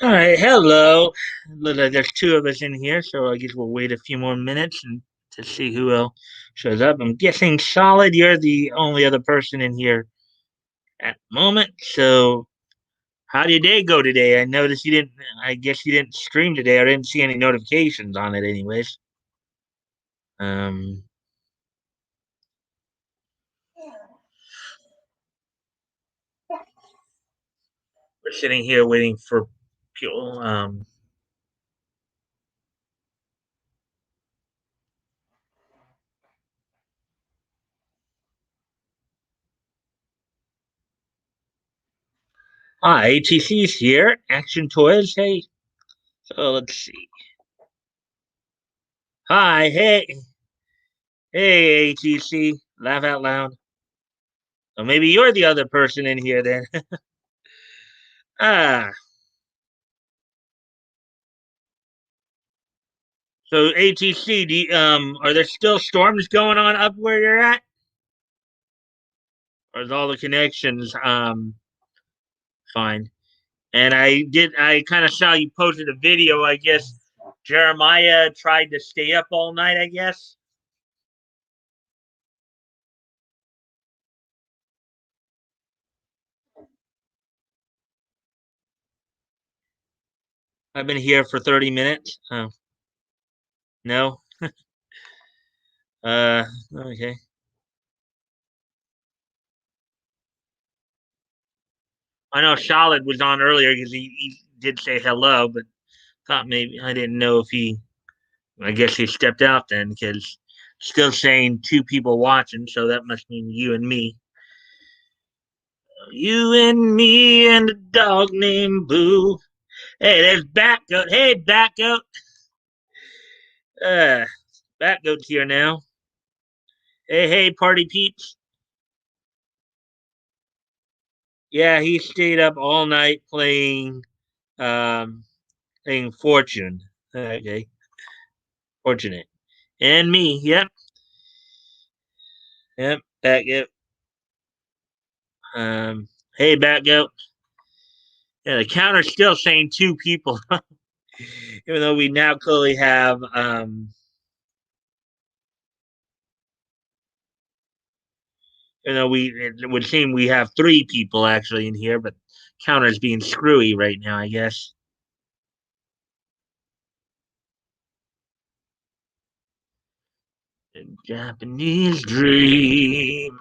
All right, hello. There's two of us in here, so I guess we'll wait a few more minutes and to see who else shows up. I'm guessing Solid, you're the only other person in here at the moment. So, how did your day go today? I noticed you didn't. I guess you didn't stream today. I didn't see any notifications on it, anyways. Um, we're sitting here waiting for people. ATC's here. Action Toys. Hey. So let's see. Hi. Hey, ATC. Laugh out loud. So maybe you're the other person in here then. ah. So ATC, are there still storms going on up where you're at? Or is all the connections fine? And I kind of saw you posted a video, I guess Jeremiah tried to stay up all night, I guess. I've been here for 30 minutes. Oh, no. Okay. I know Solid was on earlier because he did say hello, but thought maybe I didn't know if he. I guess he stepped out then because still saying two people watching, so that must mean you and me. You and me and a dog named Boo. Hey, there's Batgoat. Hey, Batgoat. Uh, Batgoat's here now. Hey, party peeps. Yeah, he stayed up all night um, playing Fortune. Okay, Fortunate. And me, yep, Batgoat. Hey, Batgoat. Yeah, the counter's still saying two people, even though we now clearly have it would seem we have three people actually in here, but counter's being screwy right now, I guess. The Japanese dream.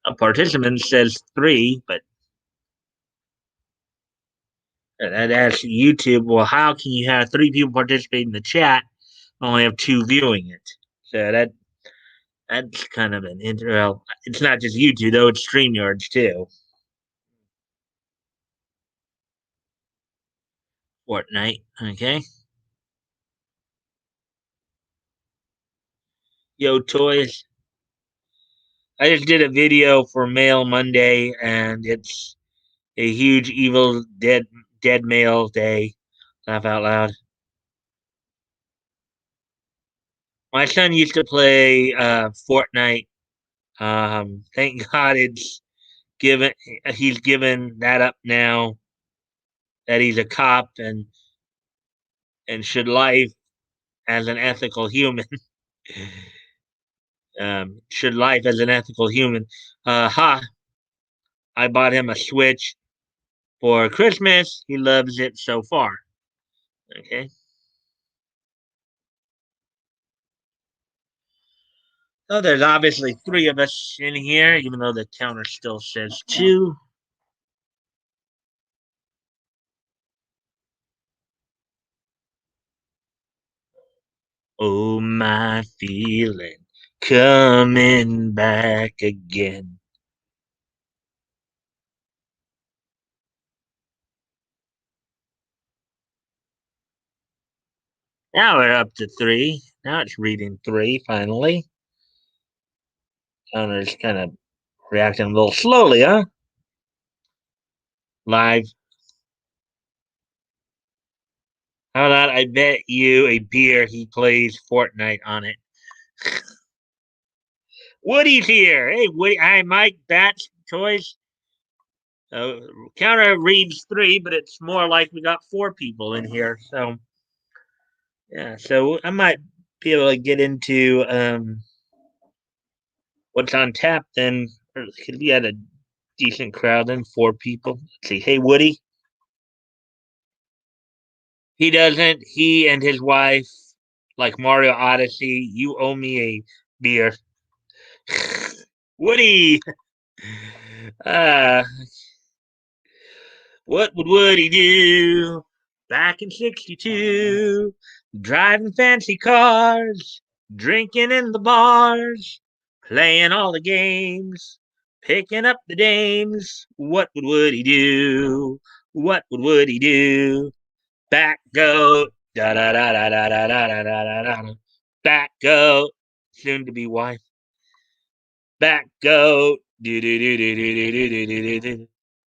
A participant says three, but that asks YouTube, well, how can you have three people participate in the chat, only have two viewing it? So that's kind of well, it's not just YouTube though; it's StreamYards too. Fortnite, okay. Yo, toys. I just did a video for Mail Monday, and it's a huge evil dead male day. Laugh out loud. My son used to play Fortnite. Thank God given he's given that up now that he's a cop and should life as an ethical human. Should life as an ethical human. Ha! I bought him a Switch for Christmas. He loves it so far. Okay. So there's obviously three of us in here, even though the counter still says two. Oh, my feeling coming back again. Now we're up to three. Now it's reading three finally. Counter's kind of reacting a little slowly, huh? Live. How about I bet you a beer he plays Fortnite on it? Woody's here. Hey, Woody. Hi, Mike. Bats, toys. Counter reads 3, but it's more like we got 4 people in here. So yeah, so I might be able to get into what's on tap then. Because we had a decent crowd then, 4 people. Let's see. Hey, Woody. He doesn't. He and his wife, like Mario Odyssey, you owe me a beer. Woody. Uh, what would Woody do back in 62? Driving fancy cars, drinking in the bars, playing all the games, picking up the dames. What would Woody do? What would Woody do? Back goat. Da da da da da da da da da da da. Back goat. Soon to be wife. Back goat. Do do do do do do do do do do.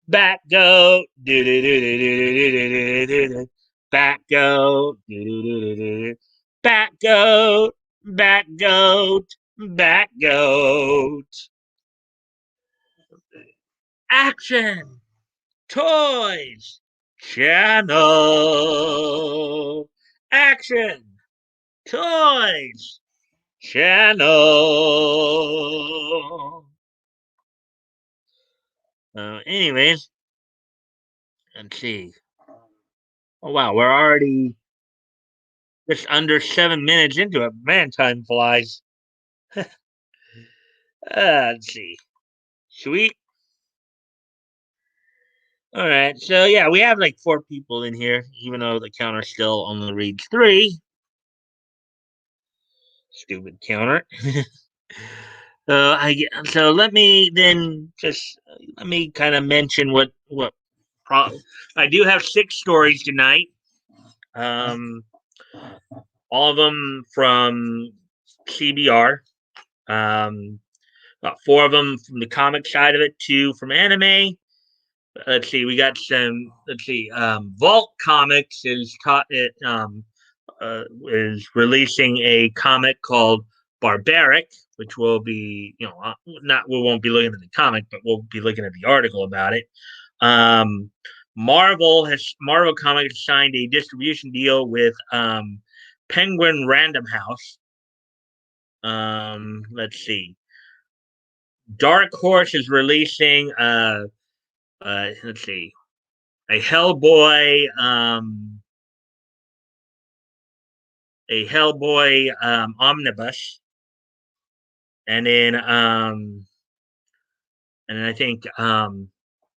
Back goat. Do do do do do do do do do. Back goat. Do do do do do. Back goat. Back goat. Back goat. Action. Toys. Channel. Action. Toys. Channel. Anyways, let's see. Oh wow, we're already just under 7 minutes into it. Man, time flies. Let's see. Sweet. All right. So yeah, we have like 4 people in here, even though the counter still only reads 3. Stupid counter. So let me then just let me kind of mention what I do have 6 stories tonight. Um, all of them from CBR. Um, about 4 of them from the comic side of it, 2 from anime. Let's see, we got some. Let's see, Vault Comics is releasing a comic called Barbaric, which will be, not we won't be looking at the comic, but we'll be looking at the article about it. Um, Marvel Comics signed a distribution deal with Penguin Random House. Let's see. Dark Horse is releasing let's see, a Hellboy omnibus, and then I think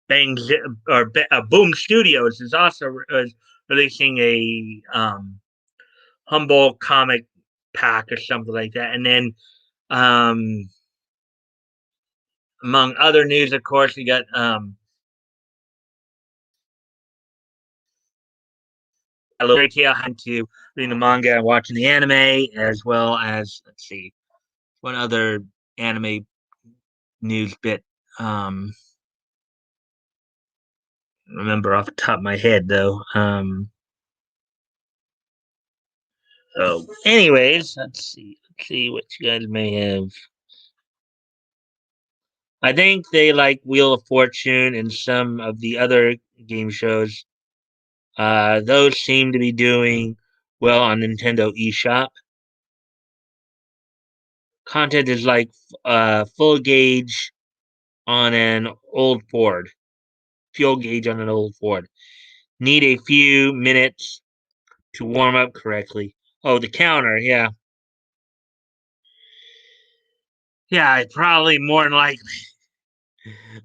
Bang or Boom Studios is also releasing a Humble comic pack or something like that, and then among other news, of course, we got a little tale to reading the manga and watching the anime, as well as, let's see, one other anime news bit. Remember off the top of my head though. So, anyways, let's see what you guys may have. I think they like Wheel of Fortune and some of the other game shows. Those seem to be doing well on Nintendo eShop. Content is like full gauge on an old Ford. Fuel gauge on an old Ford. Need a few minutes to warm up correctly. Oh, the counter, yeah. Yeah, probably more than likely.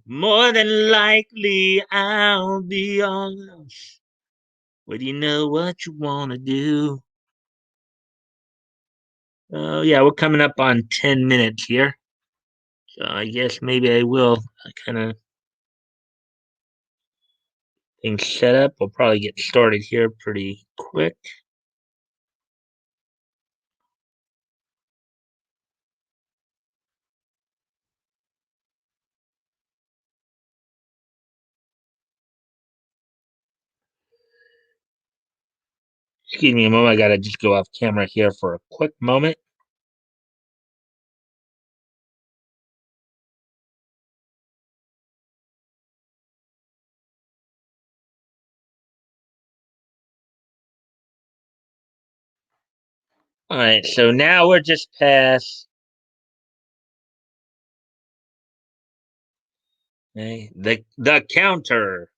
More than likely, I'll be on. Well, you know what you want to do. Oh, yeah, we're coming up on 10 minutes here. So I guess maybe I will kind of things set up. We'll probably get started here pretty quick. Excuse me a moment. I got to just go off camera here for a quick moment. All right, so now we're just past the counter.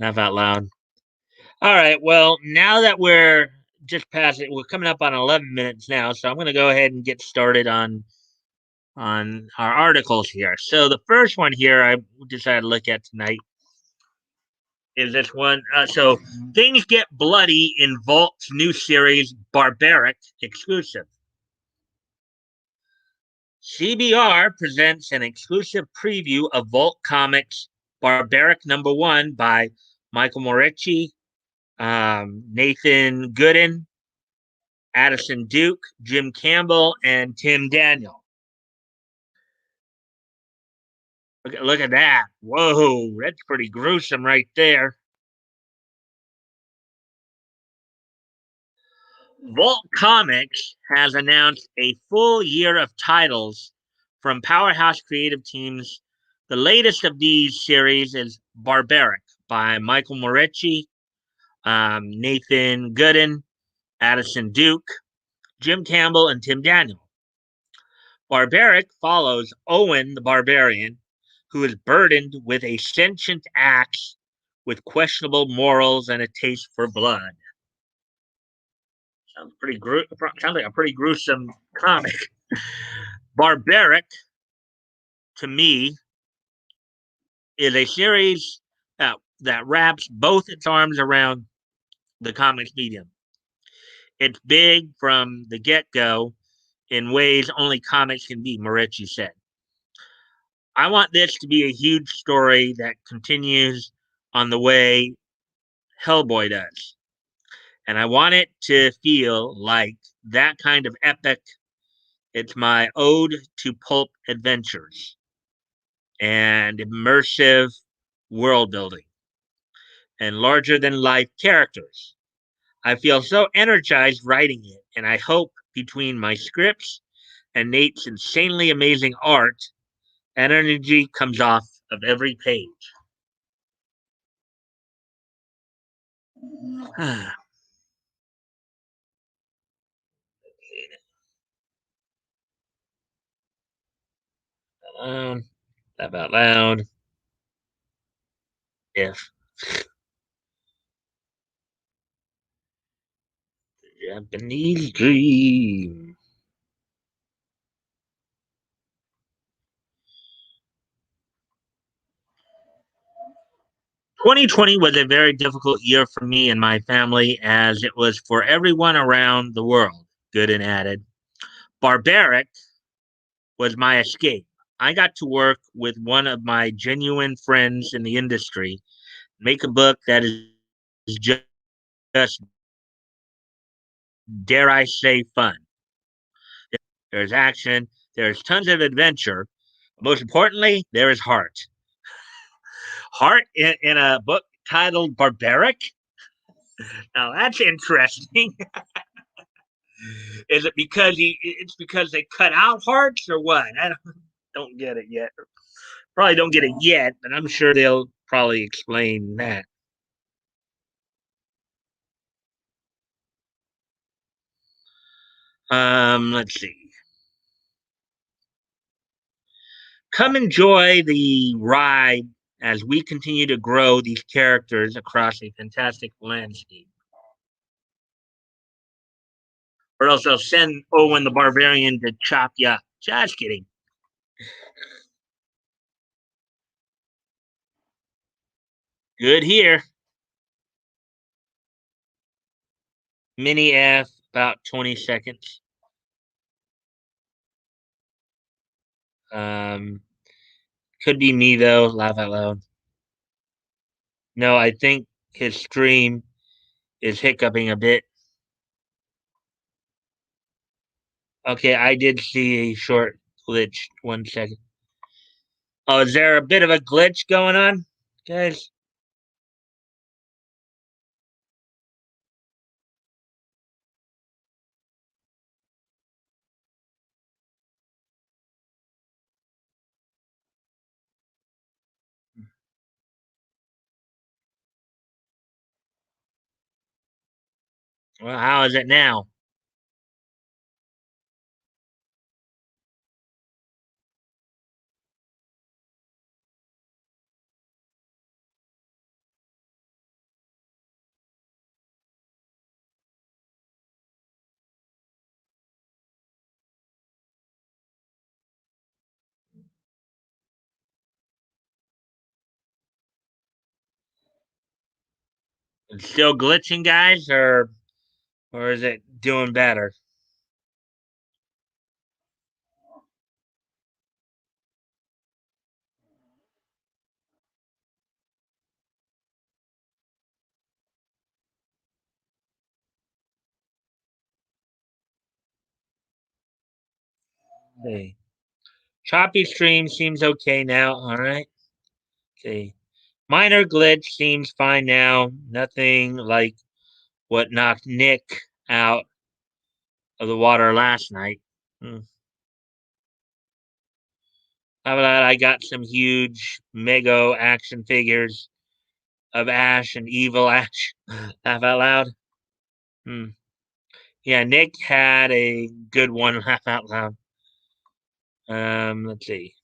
Laugh out loud. All right, well, now that we're just past it, we're coming up on 11 minutes now, so I'm going to go ahead and get started on our articles here. So the first one here I decided to look at tonight is this one. So things get bloody in Vault's new series, Barbaric exclusive. CBR presents an exclusive preview of Vault Comics Barbaric #1 by Michael Morici, Nathan Gooden, Addison Duke, Jim Campbell, and Tim Daniel. Look at that. Whoa, that's pretty gruesome right there. Vault Comics has announced a full year of titles from Powerhouse Creative Teams. The latest of these series is Barbaric by Michael Morici, Nathan Gooden, Addison Duke, Jim Campbell, and Tim Daniel. Barbaric follows Owen the Barbarian, who is burdened with a sentient axe with questionable morals and a taste for blood. Sounds like a pretty gruesome comic. Barbaric, to me, is a series that wraps both its arms around the comics medium. It's big from the get go in ways only comics can be, Morici said. I want this to be a huge story that continues on the way Hellboy does. And I want it to feel like that kind of epic. It's my ode to pulp adventures and immersive world building and larger than life characters. I feel so energized writing it, and I hope between my scripts and Nate's insanely amazing art, energy comes off of every page. um, laugh out loud. If Japanese dream. 2020 was a very difficult year for me and my family, as it was for everyone around the world, Gooden added. Barbaric was my escape. I got to work with one of my genuine friends in the industry, make a book that is just, dare I say, fun. There's action, there's tons of adventure. Most importantly, there is heart. Heart in a book titled Barbaric? Now that's interesting. Is it because it's because they cut out hearts or what? I don't get it yet. Probably don't get it yet, but I'm sure they'll probably explain that. Let's see. Come enjoy the ride as we continue to grow these characters across a fantastic landscape. Or else they'll send Owen the Barbarian to chop you up. Just kidding. Good here. Mini F, about 20 seconds. Um, could be me though. Laugh out loud. No, I think his stream is hiccuping a bit. Okay, I did see a short glitch. 1 second. Oh, is there a bit of a glitch going on, guys? Well, how is it now? It's still glitching, guys, or is it doing better? Okay. Choppy stream seems okay now. All right. Okay. Minor glitch seems fine now. Nothing like what knocked Nick out of the water last night. Hmm. How about that? I got some huge Mego action figures of Ash and Evil Ash. Laugh out loud. Hmm. Yeah, Nick had a good one. Laugh out loud. Let's see.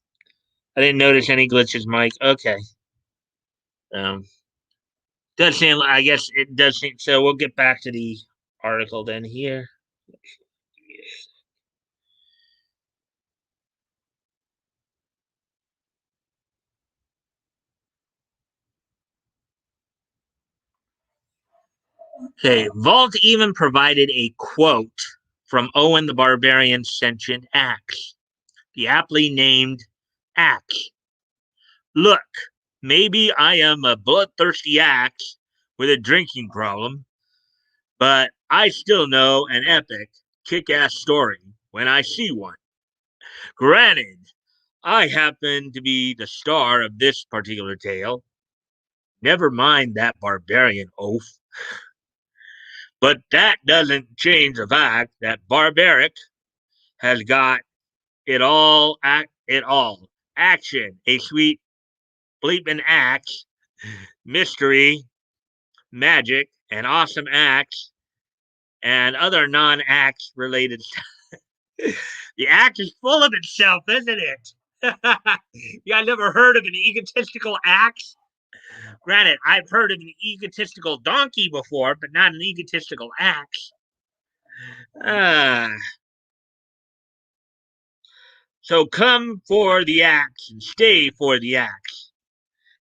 I didn't notice any glitches, Mike. Okay. Um, does seem. I guess it does seem. So we'll get back to the article then here. Okay. Vault even provided a quote from Owen the Barbarian's sentient axe, the aptly named Axe. Look, maybe I am a bloodthirsty axe with a drinking problem, but I still know an epic, kick ass story when I see one. Granted, I happen to be the star of this particular tale. Never mind that barbarian oaf. But that doesn't change the fact that Barbaric has got it all. Action, a sweet bleeping axe, mystery, magic, an awesome axe, and other non-axe related stuff. The axe is full of itself, isn't it? You guys never heard of an egotistical axe? Granted, I've heard of an egotistical donkey before, but not an egotistical axe. Ah, so come for the axe and stay for the axe.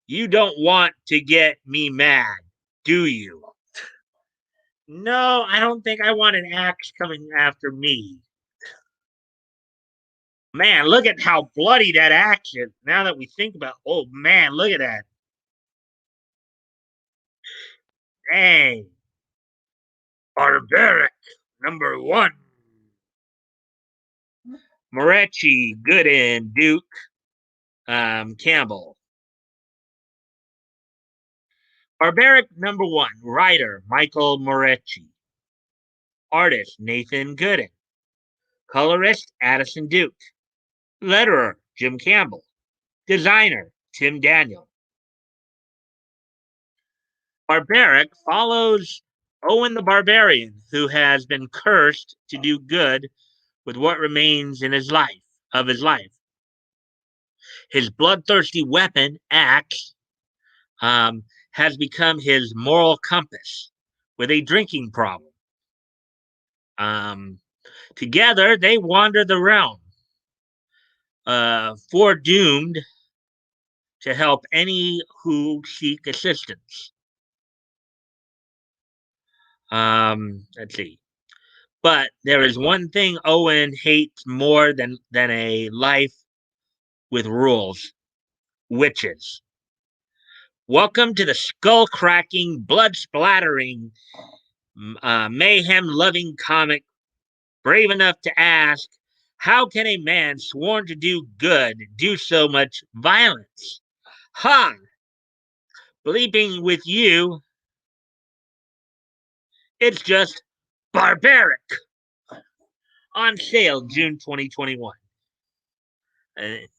You don't want to get me mad, do you? No, I don't think I want an axe coming after me. Man, look at how bloody that axe is. Now that we think about, oh man, look at that. Dang, barbaric number one. Moretti, Gooden, Duke, Campbell. Barbaric number one, writer Michael Moretti. Artist Nathan Gooden. Colorist Addison Duke. Letterer Jim Campbell. Designer Tim Daniel. Barbaric follows Owen the Barbarian, who has been cursed to do good with what remains in his life of his life. His bloodthirsty weapon, axe, has become his moral compass with a drinking problem. Together, they wander the realm, foredoomed to help any who seek assistance. Let's see. But there is one thing Owen hates more than a life with rules: witches. Welcome to the skull cracking, blood splattering, mayhem loving comic brave enough to ask, how can a man sworn to do good do so much violence? Ha! Bleeping with you, it's just barbaric. On sale June 2021.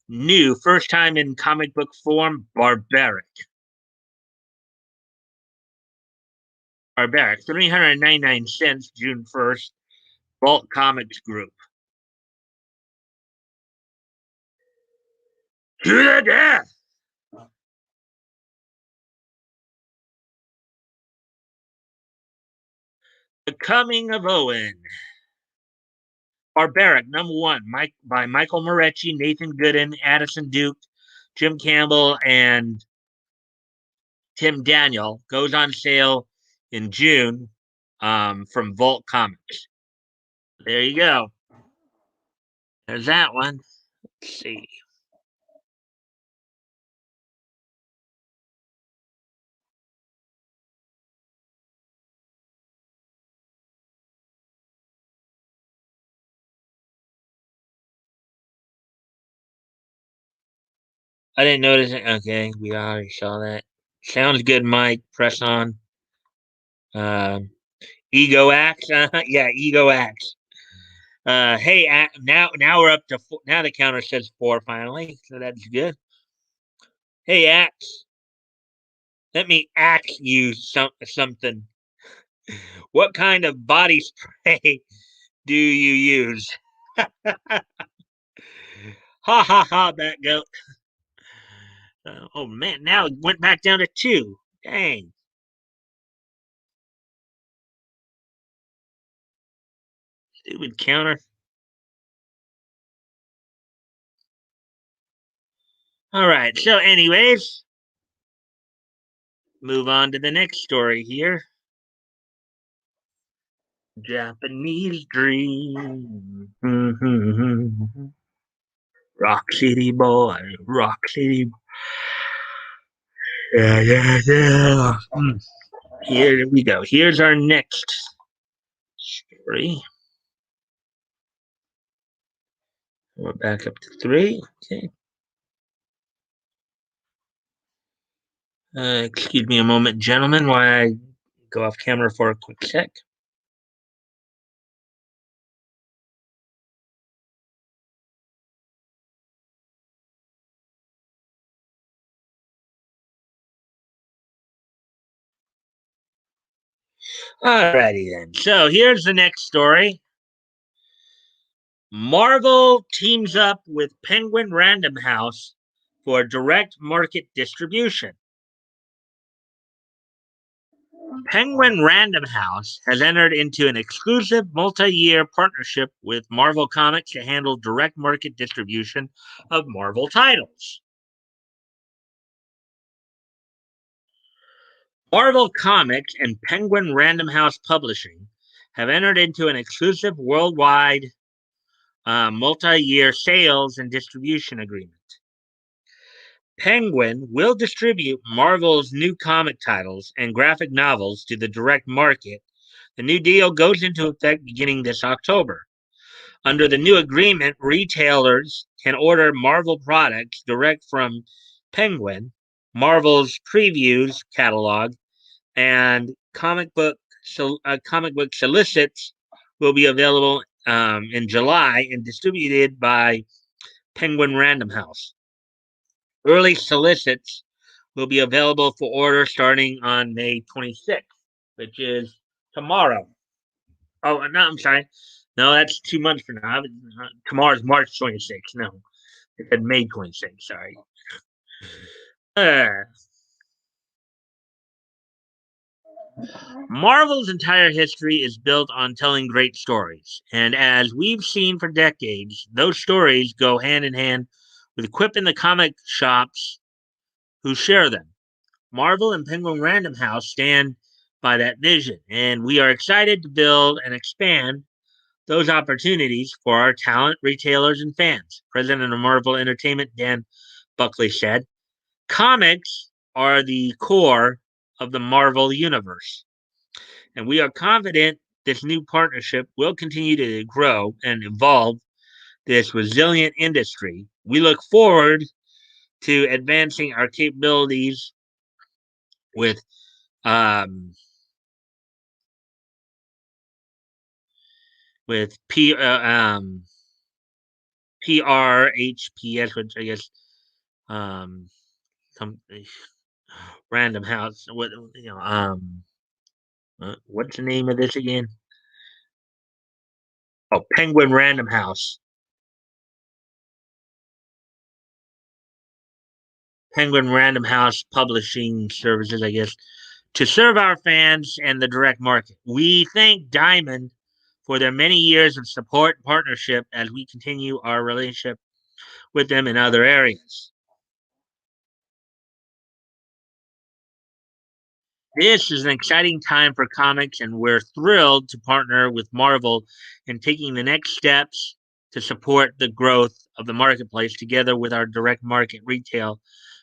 New, first time in comic book form, barbaric. Barbaric, 399 cents, June 1st. Vault Comics Group. To the death! The Coming of Owen. Barbaric, #1, by Michael Moretti, Nathan Gooden, Addison Duke, Jim Campbell, and Tim Daniel. Goes on sale in June from Vault Comics. There you go. There's that one. Let's see. I didn't notice it. Okay, we already saw that. Sounds good, Mike. Press on. Ego Axe. Yeah, Ego Axe. Hey, now we're up to four. Now the counter says 4 finally, so that's good. Hey, Axe, let me axe you something. What kind of body spray do you use? Ha ha ha, that goat. Oh man, now it went back down to 2. Dang. Stupid counter. All right, so, anyways, move on to the next story here. Japanese Dream. Rock City Boy. Rock City. Yeah, yeah, yeah. Here we go. Here's our next story. We're back up to 3. Okay. Excuse me a moment, gentlemen, while I go off camera for a quick sec. Alrighty then. So here's the next story. Marvel teams up with Penguin Random House for direct market distribution. Penguin Random House has entered into an exclusive multi-year partnership with Marvel Comics to handle direct market distribution of Marvel titles. Marvel Comics and Penguin Random House Publishing have entered into an exclusive worldwide multi-year sales and distribution agreement. Penguin will distribute Marvel's new comic titles and graphic novels to the direct market. The new deal goes into effect beginning this October. Under the new agreement, retailers can order Marvel products direct from Penguin, Marvel's previews catalog, and comic book solicits will be available in July and distributed by Penguin Random House. Early solicits will be available for order starting on May 26th, which is tomorrow. Oh, no, I'm sorry. No, that's 2 months from now. Tomorrow's March 26th. No, it said May 26th. Sorry. Uh, Marvel's entire history is built on telling great stories. And as we've seen for decades, those stories go hand in hand with equipping the comic shops who share them. Marvel and Penguin Random House stand by that vision, and we are excited to build and expand those opportunities for our talent, retailers, and fans. President of Marvel Entertainment Dan Buckley said, "Comics are the core of the Marvel universe, and we are confident this new partnership will continue to grow and evolve this resilient industry. We look forward to advancing our capabilities with um, P PRHPS, which I guess some random house. What What's the name of this again? Oh, Penguin Random House. Penguin Random House Publishing Services, I guess, to serve our fans and the direct market. We thank Diamond for their many years of support and partnership as we continue our relationship with them in other areas. This is an exciting time for comics, and we're thrilled to partner with Marvel in taking the next steps to support the growth of the marketplace together with our direct market retail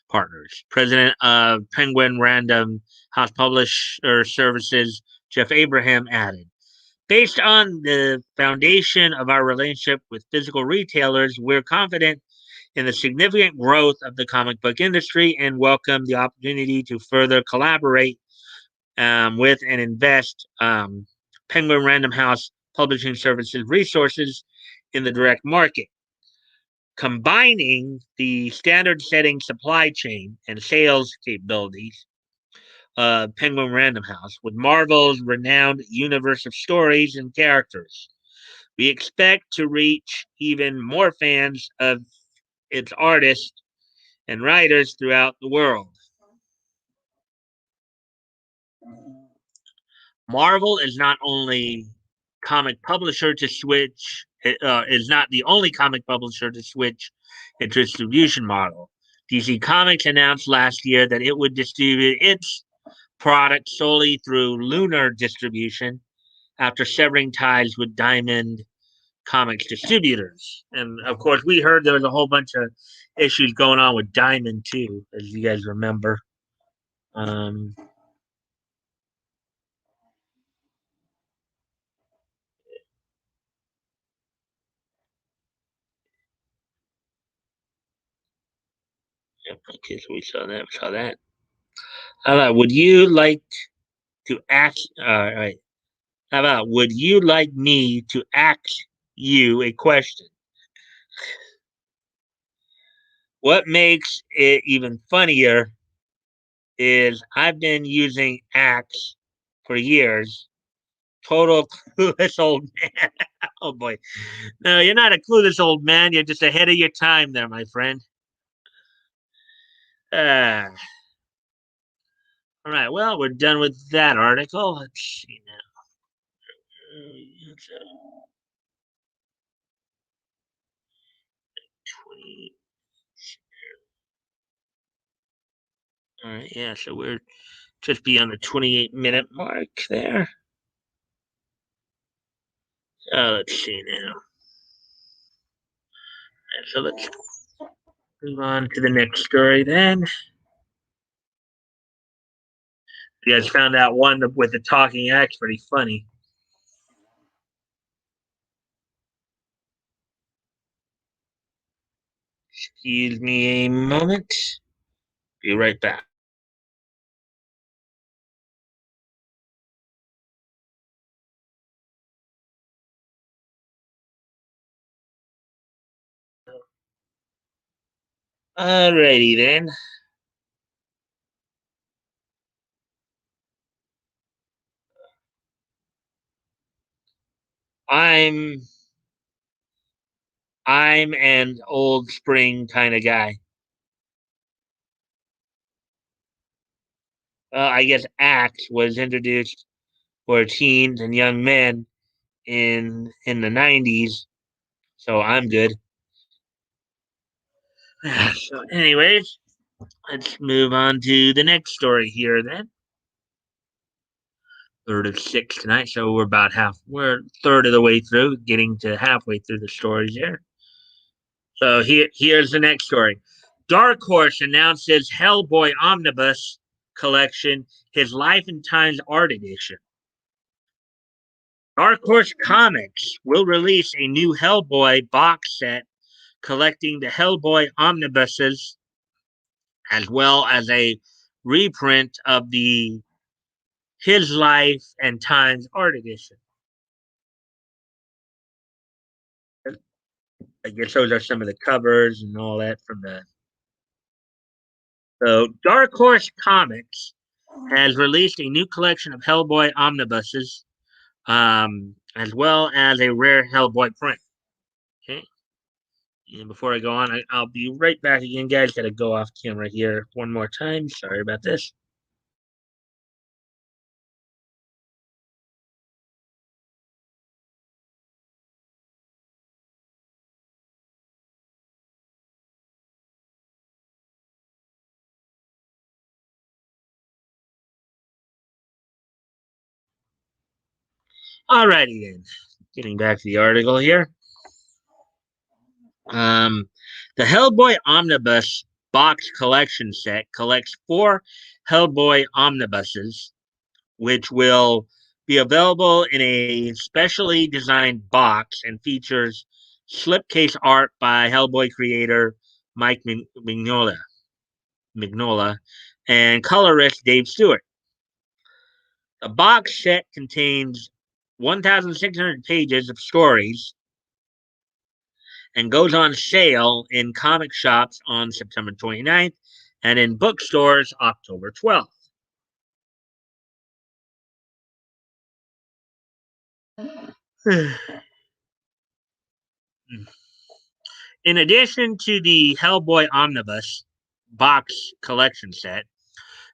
partners. President of Penguin Random House Publisher Services, Jeff Abraham, added. Based on the foundation of our relationship with physical retailers, we're confident in the significant growth of the comic book industry and welcome the opportunity to further collaborate with and invest Penguin Random House Publishing Services resources in the direct market. Combining the standard setting supply chain and sales capabilities of Penguin Random House with Marvel's renowned universe of stories and characters. We expect to reach even more fans of its artists and writers throughout the world. Marvel is not only comic publisher to switch is not the only comic publisher to switch its distribution model. DC Comics announced last year that it would distribute its product solely through Lunar distribution after severing ties with Diamond Comics distributors. And of course, we heard there was a whole bunch of issues going on with Diamond too, as you guys remember. Um, yep, okay, so we saw that. We saw that. How about would you like to ask? All right. How about would you like me to ask you a question? What makes it even funnier is I've been using Axe for years. Total clueless old man. Oh boy. No, you're not a clueless old man. You're just ahead of your time there, my friend. Uh, all right. Well, we're done with that article. Let's see now. 20. All right. Yeah. So we're just beyond the 28-minute mark there. Let's see now. So let's move on to the next story then. You guys found out one with the talking axe pretty funny. Excuse me a moment. Be right back. Alrighty then. I'm I'm an old spring kind of guy. I guess Axe was introduced for teens and young men in the 90s, so I'm good. So, anyways, let's move on to the next story here then. Third of six tonight, so we're a third of the way through, getting to halfway through the stories here. So here's the next story. Dark Horse announces Hellboy Omnibus collection, his Life and Times Art Edition. Dark Horse Comics will release a new Hellboy box set collecting the Hellboy Omnibuses, as well as a reprint of the His Life and Times Art Edition. I guess those are some of the covers and all that from the. So Dark Horse Comics has released a new collection of Hellboy Omnibuses, as well as a rare Hellboy print. Okay. And before I go on, I'll be right back again, guys. Got to go off camera here one more time. Sorry about this. Alrighty then. Getting back to the article here. Um, the Hellboy Omnibus box collection set collects 4 Hellboy Omnibuses, which will be available in a specially designed box and features slipcase art by Hellboy creator Mike Mignola and colorist Dave Stewart. The box set contains 1,600 pages of stories and goes on sale in comic shops on September 29th and in bookstores October 12th. In addition to the Hellboy Omnibus box collection set,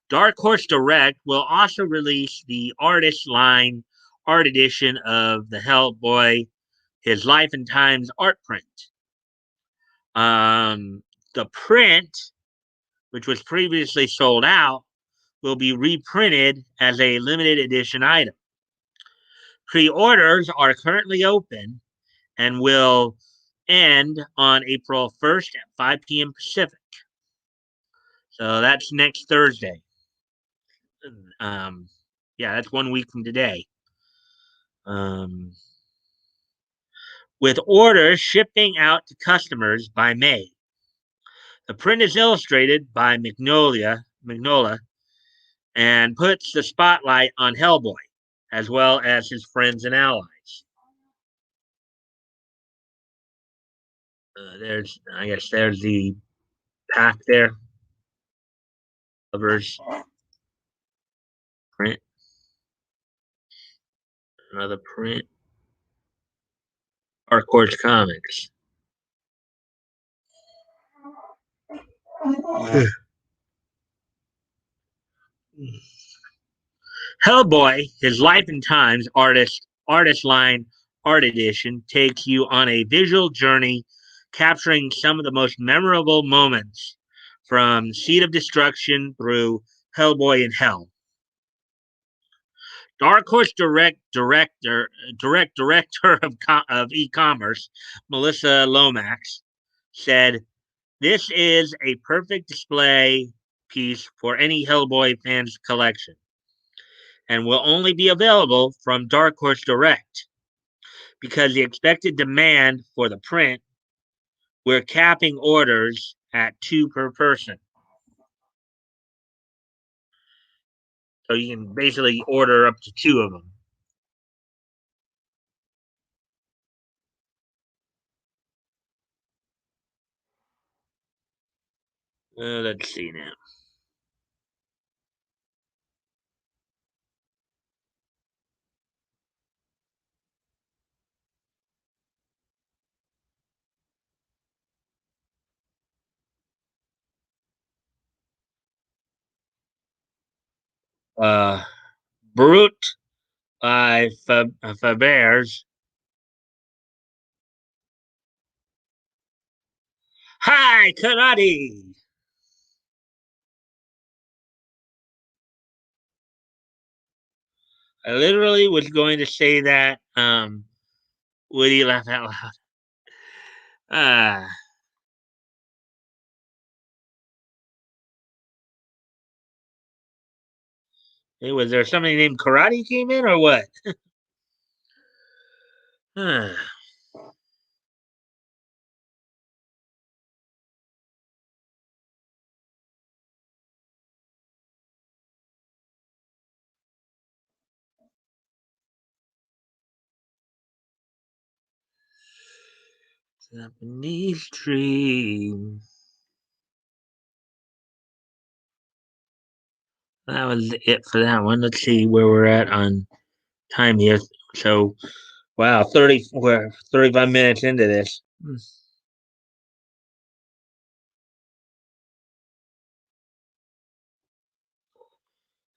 Dark Horse Direct will also release the artist line art edition of the Hellboy His Life and Times art print. The print, which was previously sold out, will be reprinted as a limited edition item. Pre-orders are currently open and will end on April 1st at 5 p.m. Pacific. So that's next Thursday. Um, yeah, that's 1 week from today. Um, with orders shipping out to customers by May. The print is illustrated by Mignola and puts the spotlight on Hellboy, as well as his friends and allies. There's the pack there. Covers, print, another print. Dark Horse Comics. Hellboy, His Life and Times artist line art edition takes you on a visual journey capturing some of the most memorable moments from Seed of Destruction through Hellboy in Hell. Dark Horse director of e-commerce, Melissa Lomax, said, "This is a perfect display piece for any Hellboy fans collection and will only be available from Dark Horse Direct. Because the expected demand for the print, we're capping orders at 2 per person." So you can basically order up to 2 of them. Let's see now. Uh, Brute by Faber's. Hi, karate! I literally was going to say that. Woody laugh out loud. Ah, hey, was there somebody named Karate came in or what? Ah, Japanese dream. that was it for that one. Let's see where we're at on time here. So, wow, we're 35 minutes into this.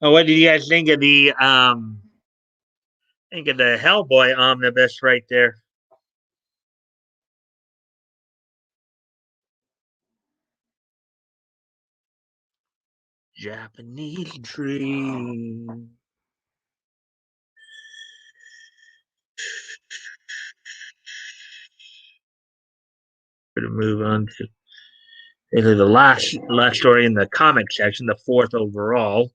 Oh, what did you guys think of the Hellboy omnibus right there? Japanese dream. We're gonna move on to the last story in the comic section, the fourth overall.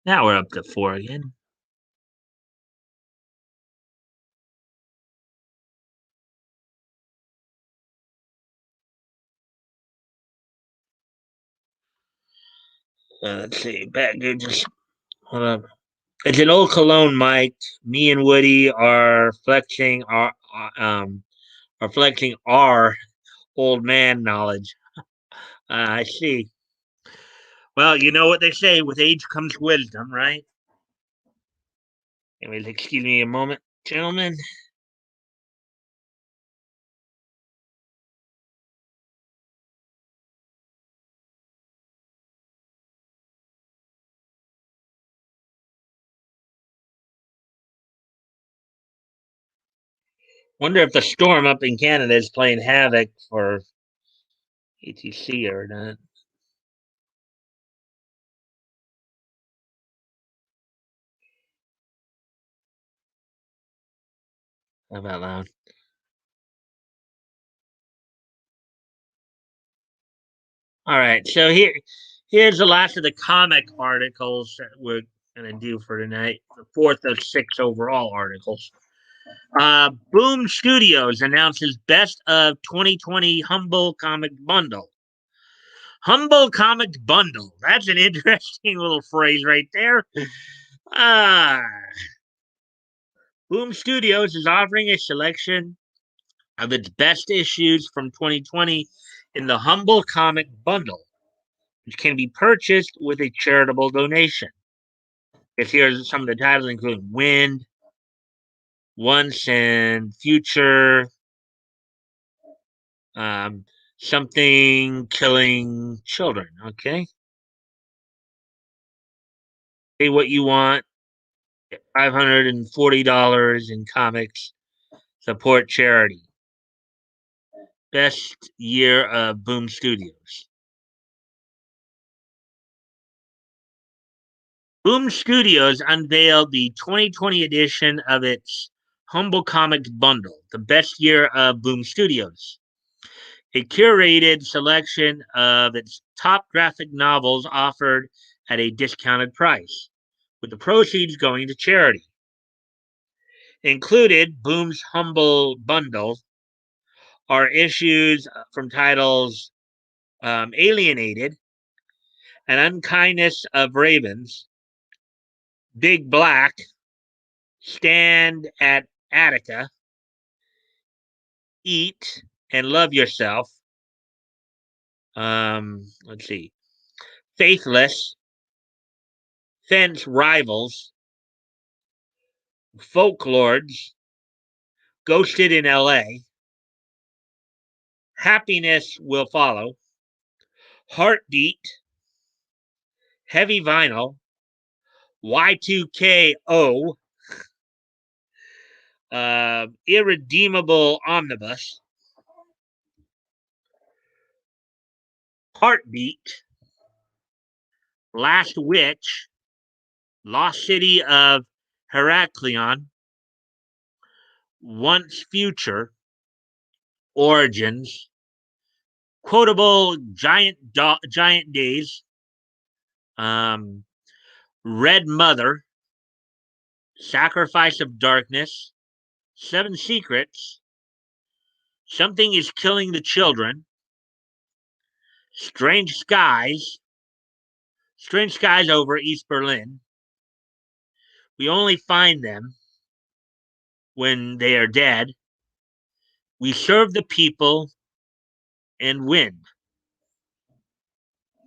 Now we're up to four again. Let's see. Back dude, just hold up. It's an old cologne, Mike. Me and Woody are flexing our old man knowledge. I see. Well, you know what they say: with age comes wisdom, right? Anyways, excuse me a moment, gentlemen. Wonder if the storm up in Canada is playing havoc for ATC or not. How about loud? All right, so here's the last of the comic articles that we're gonna do for tonight. The fourth of six overall articles. Boom Studios announces best of 2020 Humble Comic Bundle. Humble Comic Bundle. That's an interesting little phrase right there. Ah, Boom Studios is offering a selection of its best issues from 2020 in the Humble Comic Bundle, which can be purchased with a charitable donation. If here's some of the titles include Wind, Once and Future, um, Something Killing Children. Okay. Pay what you want, $540 in comics, support charity. Best year of Boom Studios. Boom Studios unveiled the 2020 edition of its Humble Comics Bundle, the best year of Boom Studios. A curated selection of its top graphic novels offered at a discounted price, with the proceeds going to charity. Included Boom's Humble Bundle are issues from titles Alienated, An Unkindness of Ravens, Big Black, Stand at Attica, Eat and Love Yourself. Let's see. Faithless, Fence Rivals, Folklords, Ghosted in LA, Happiness Will Follow, Heartbeat, Heavy Vinyl, Y2KO, Irredeemable Omnibus, Heartbeat, Last Witch, Lost City of Heraklion, Once Future, Origins, Quotable Giant Days, um, Red Mother, Sacrifice of Darkness, Seven Secrets, Something is Killing the Children, Strange Skies, Strange Skies over East Berlin. We only find them when they are dead. We serve the people and win.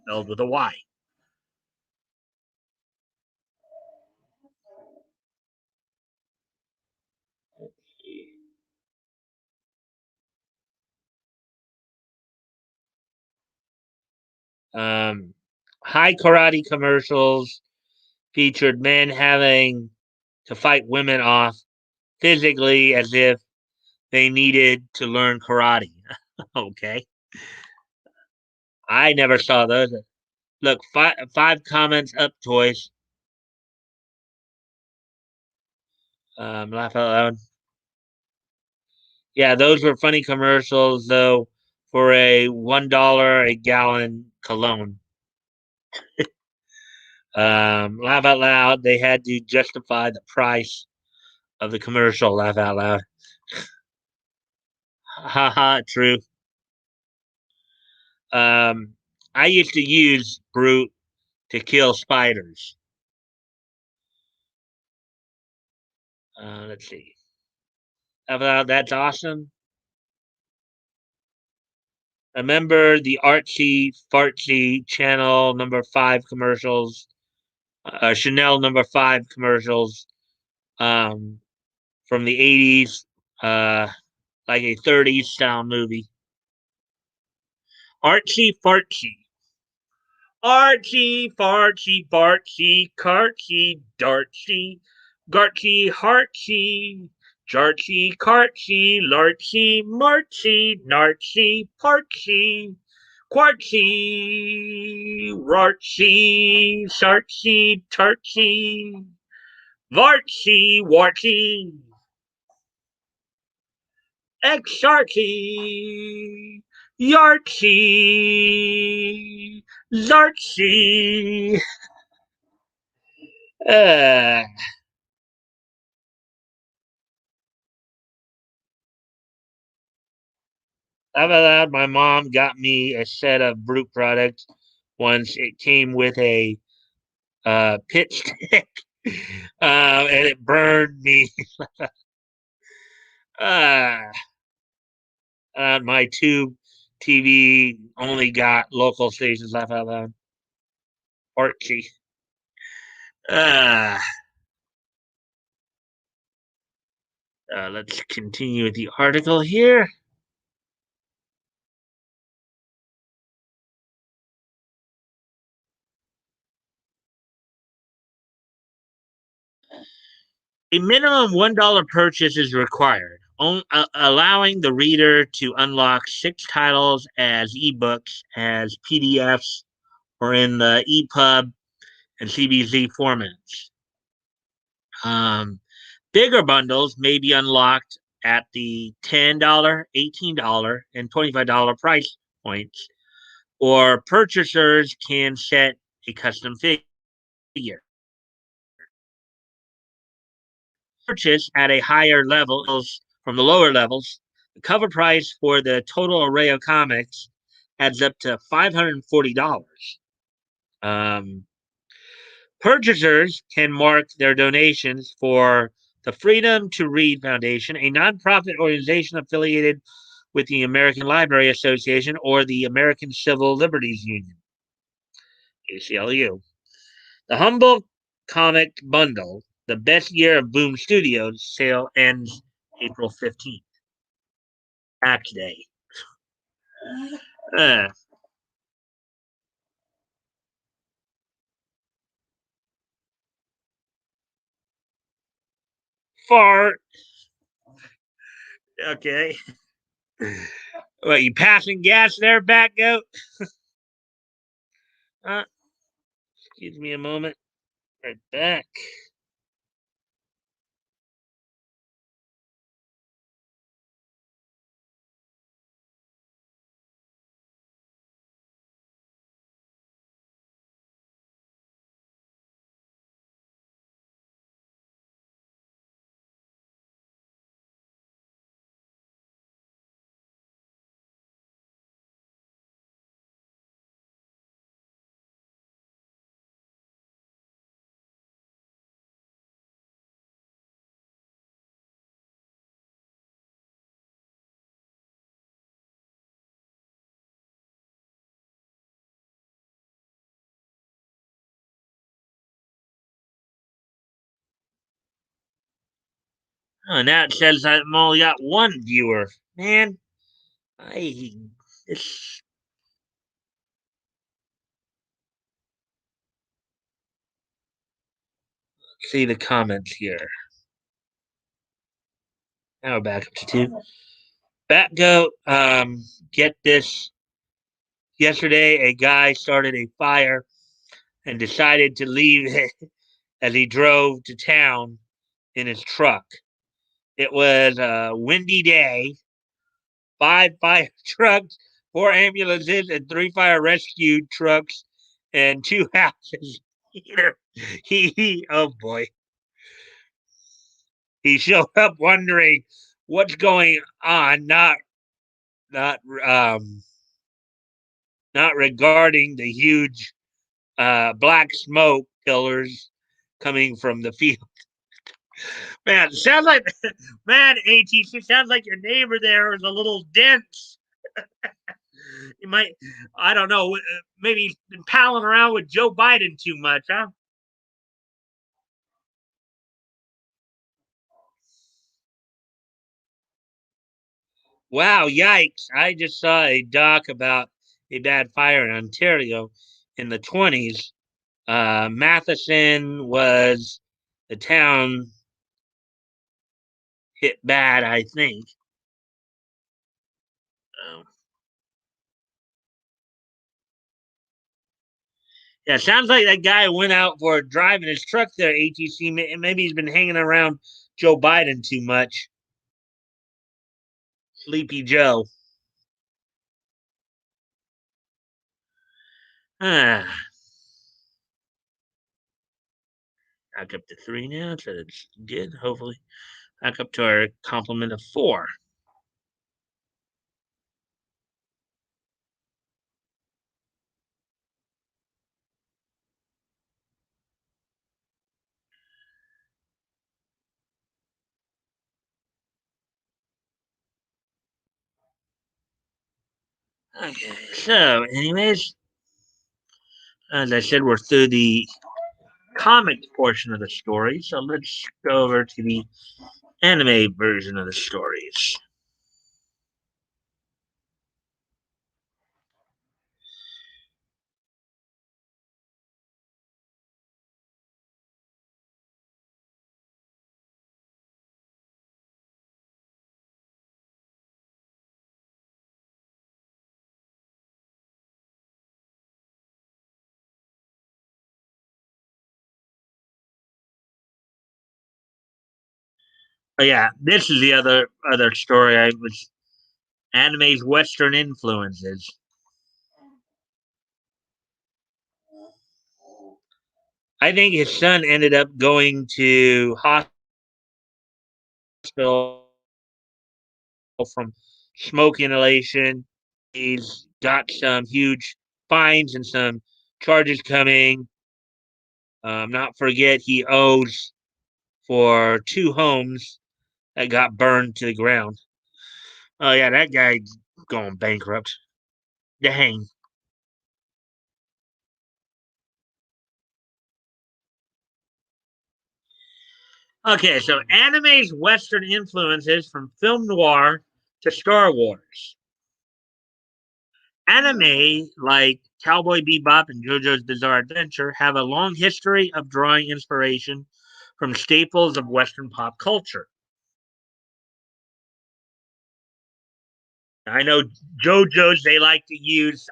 Spelled with a Y. Um, High karate commercials featured men having to fight women off physically as if they needed to learn karate. Okay. I never saw those. Look, five comments up, toys. Laugh out loud. Yeah, those were funny commercials, though, for a $1 a gallon cologne. Laugh out loud. They had to justify the price of the commercial. Laugh out loud. Ha ha, true. Um, I used to use Brute to kill spiders. Let's see. Laugh out loud. That's awesome. Remember the artsy fartsy channel number 5 commercials, Chanel number 5 commercials, um, from the 80s, like a 30s style movie. Artsy fartsy. Artsy fartsy fartsy cartsy dartsy gartsy heartsy jartsy cartsy lartsy martsy nartsy partsy quartsy rartsy sartsy tartsy vartsy wartsy exartsy yartsy zartsy. Uh, I'm allowed. My mom got me a set of Brute products once. It came with a pit stick, and it burned me. uh, my tube TV only got local stations. Laugh out loud. Archie. Uh, let's continue with the article here. A minimum $1 purchase is required, allowing the reader to unlock 6 titles as ebooks, as PDFs, or in the EPUB and CBZ formats. Um, Bigger bundles may be unlocked at the $10, $18, and $25 price points, or purchasers can set a custom figure. Purchase at a higher level from the lower levels, the cover price for the total array of comics adds up to $540. Um, Purchasers can mark their donations for the Freedom to Read Foundation, a nonprofit organization affiliated with the American Library Association or the American Civil Liberties Union, ACLU. The Humble Comic Bundle, the best year of Boom Studios sale ends April 15th. Tax Day. Uh, Fart. Okay. What, you passing gas there, Bat Goat? Uh, Excuse me a moment. Right back. Oh, now it says I've only got one viewer. Man, I this see the comments here. Now we're back up to two. Batgoat, get this. Yesterday, a guy started a fire and decided to leave as he drove to town in his truck. It was a windy day. 5 fire trucks, 4 ambulances, and 3 fire rescue trucks, and 2 houses. Oh boy. He showed up wondering what's going on, not um not regarding the huge black smoke pillars coming from the field. Man, sounds like man, ATC sounds like your neighbor there is a little dense. You might, I don't know, maybe he's been palling around with Joe Biden too much, huh? Wow, yikes. I just saw a doc about a bad fire in Ontario in the 20s. Matheson was the town hit bad, I think. Um, yeah, sounds like that guy went out for a drive in his truck there, ATC. Maybe he's been hanging around Joe Biden too much. Sleepy Joe. Ah, back up to three now, so that's good. Hopefully, back up to our complement of four. Okay, so, anyways, as I said, we're through the comics portion of the story, so let's go over to the anime version of the stories. But yeah, this is the other story. I was anime's Western influences. I think his son ended up going to hospital from smoke inhalation. He's got some huge fines and some charges coming. Not forget he owes for 2 homes that got burned to the ground. Oh yeah, that guy's going bankrupt. Dang. Okay, so anime's Western influences from film noir to Star Wars. Anime, like Cowboy Bebop and JoJo's Bizarre Adventure, have a long history of drawing inspiration from staples of Western pop culture. I know JoJo's they like to use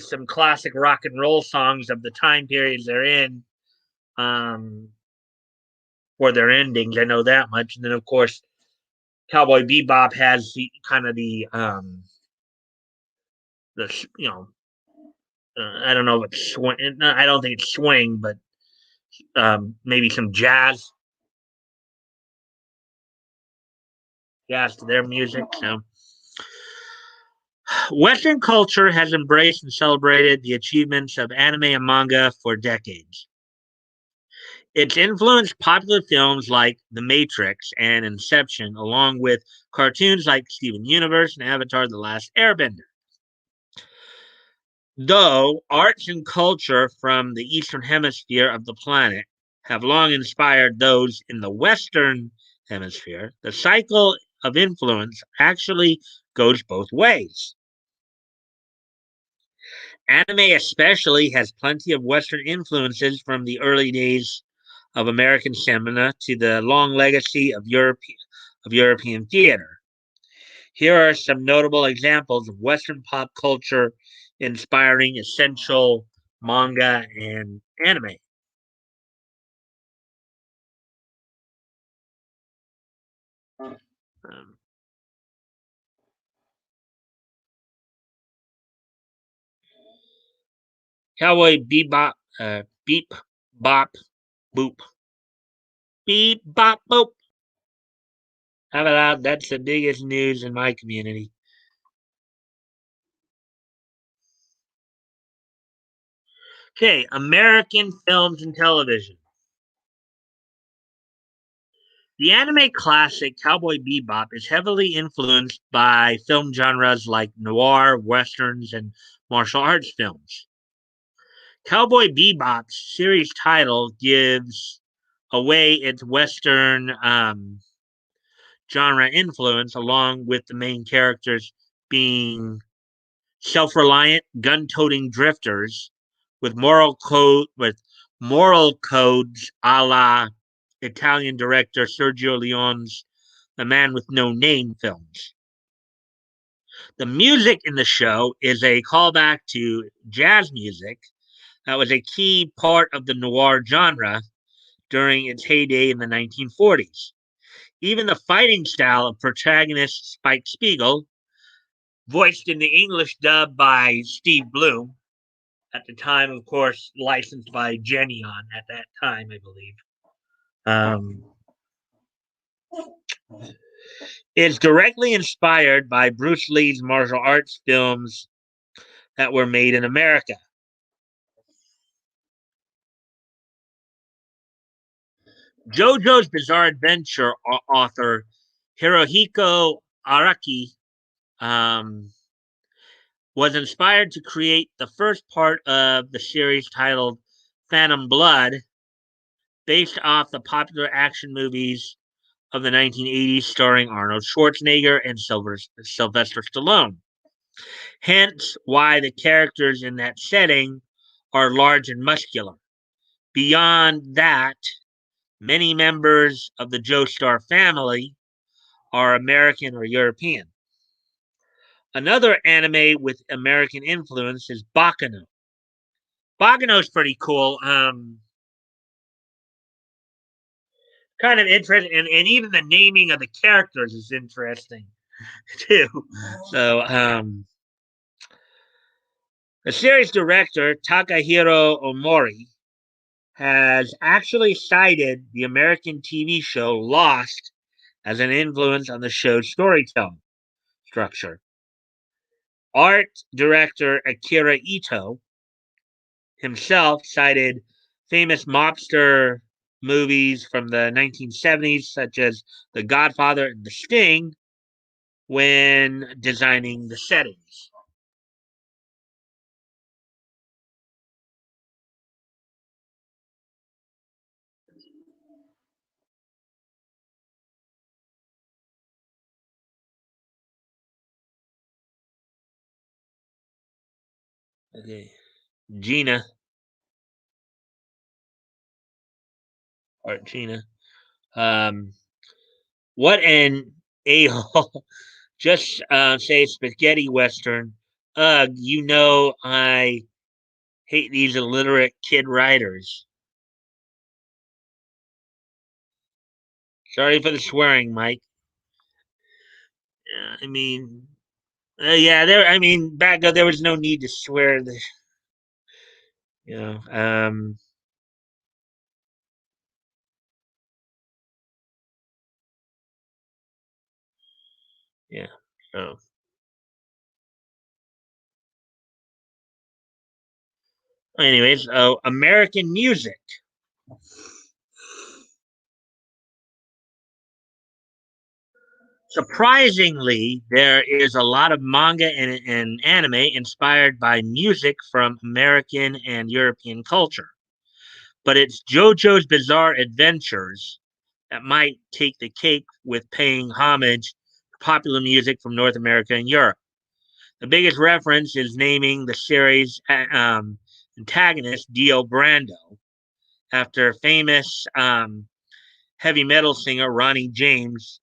some classic rock and roll songs of the time periods they're in um, for their endings. I know that much. And then of course Cowboy Bebop has the kind of the I don't know if it's swing. I don't think it's swing, but maybe some jazz to their music. So Western culture has embraced and celebrated the achievements of anime and manga for decades. It's influenced popular films like The Matrix and Inception, along with cartoons like Steven Universe and Avatar: The Last Airbender. Though arts and culture from the eastern hemisphere of the planet have long inspired those in the Western hemisphere, the cycle of influence actually goes both ways. Anime, especially, has plenty of Western influences from the early days of American cinema to the long legacy of European theater. Here are some notable examples of Western pop culture inspiring essential manga and anime. Um, Cowboy Bebop, Beep, Bop, Boop. Beep, Bop, Boop. How about that? That's the biggest news in my community. Okay, American films and television. The anime classic Cowboy Bebop is heavily influenced by film genres like noir, westerns, and martial arts films. Cowboy Bebop's series title gives away its western genre influence, along with the main characters being self-reliant, gun-toting drifters with moral codes a la Italian director Sergio Leone's The Man with No Name films. The music in the show is a callback to jazz music that was a key part of the noir genre during its heyday in the 1940s. Even the fighting style of protagonist Spike Spiegel, voiced in the English dub by Steve Bloom, at the time, of course, licensed by Genion at that time, I believe, um, is directly inspired by Bruce Lee's martial arts films that were made in America. JoJo's Bizarre Adventure author Hirohiko Araki um, was inspired to create the first part of the series titled Phantom Blood, based off the popular action movies of the 1980s starring Arnold Schwarzenegger and Sylvester Stallone. Hence, why the characters in that setting are large and muscular. Beyond that, many members of the Joestar family are American or European. Another anime with American influence is Baccano. Baccano's pretty cool. Kind of interesting, and even the naming of the characters is interesting too. So, the series director Takahiro Omori has actually cited the American TV show Lost as an influence on the show's storytelling structure. Art director Akira Ito himself cited famous mobster movies from the 1970s, such as The Godfather and The Sting, when designing the settings. Okay. Gina, Art Gina. Um, what an a hole. Just say spaghetti western. Ugh, you know I hate these illiterate kid writers. Sorry for the swearing, Mike. I mean, yeah, there. I mean, back up, there was no need to swear. You know, yeah. So, anyways, American music. Surprisingly, there is a lot of manga and anime inspired by music from American and European culture. but it's JoJo's Bizarre Adventures that might take the cake with paying homage to popular music from North America and Europe. The biggest reference is naming the series antagonist Dio Brando after famous heavy metal singer Ronnie James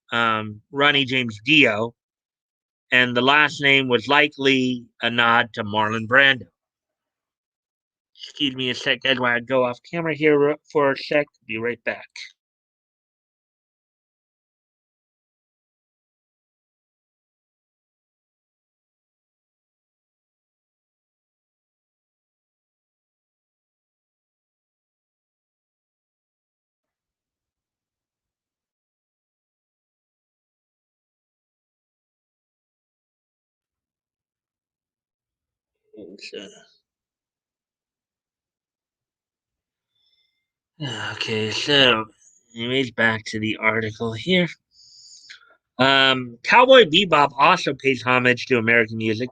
Dio, and the last name was likely a nod to Marlon Brando. Excuse me a sec, guys, while I go off camera here for a sec. Be right back. Okay, so anyways, back to the article here. Cowboy Bebop also pays homage to American music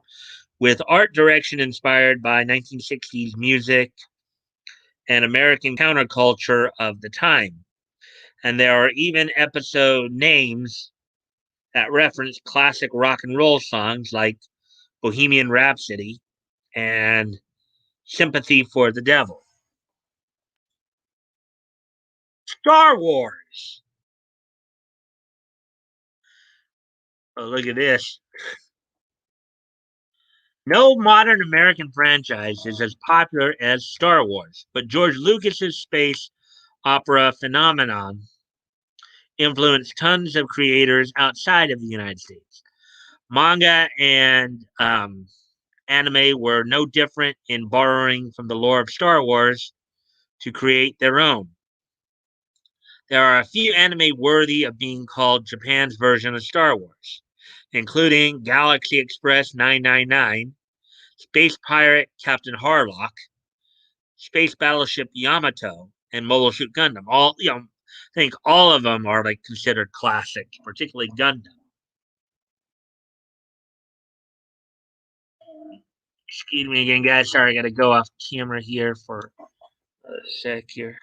with art direction inspired by 1960s music and American counterculture of the time. And there are even episode names that reference classic rock and roll songs like Bohemian Rhapsody and Sympathy for the Devil. Star Wars. Oh, look at this. No modern American franchise is as popular as Star Wars, but George Lucas's space opera phenomenon influenced tons of creators outside of the United States. Manga and anime were no different in borrowing from the lore of Star Wars to create their own. There are a few anime worthy of being called Japan's version of Star Wars, including Galaxy Express 999, Space Pirate Captain Harlock, Space Battleship Yamato, and Mobile Suit Gundam. I think all of them are like considered classics, particularly Gundam. Excuse me again, guys. Sorry, I got to go off camera here for a sec here.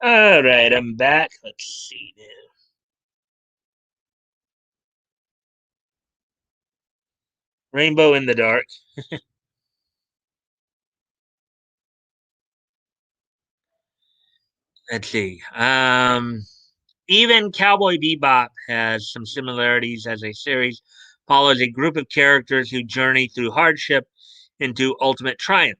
All right, I'm back. Let's see now. Rainbow in the Dark. Let's see. Even Cowboy Bebop has some similarities as a series follows a group of characters who journey through hardship into ultimate triumph.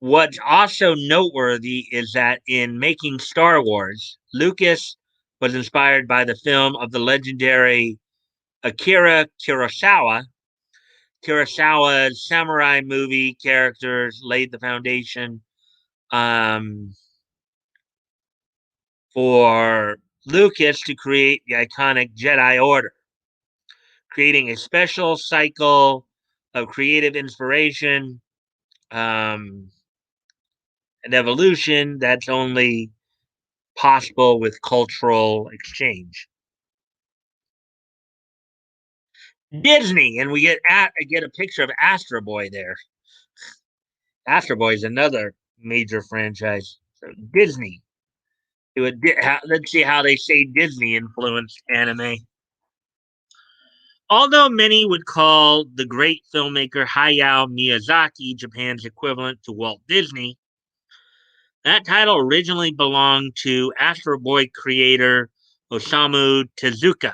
What's also noteworthy is that in making Star Wars, Lucas was inspired by the film of the legendary Akira Kurosawa. Kurosawa's samurai movie characters laid the foundation um, for Lucas to create the iconic Jedi Order, creating a special cycle of creative inspiration um, and evolution that's only possible with cultural exchange. Disney, and we get a picture of Astro Boy there. Astro Boy is another major franchise. So Disney. Let's see how they say Disney influenced anime. Although many would call the great filmmaker Hayao Miyazaki Japan's equivalent to Walt Disney, that title originally belonged to Astro Boy creator Osamu Tezuka.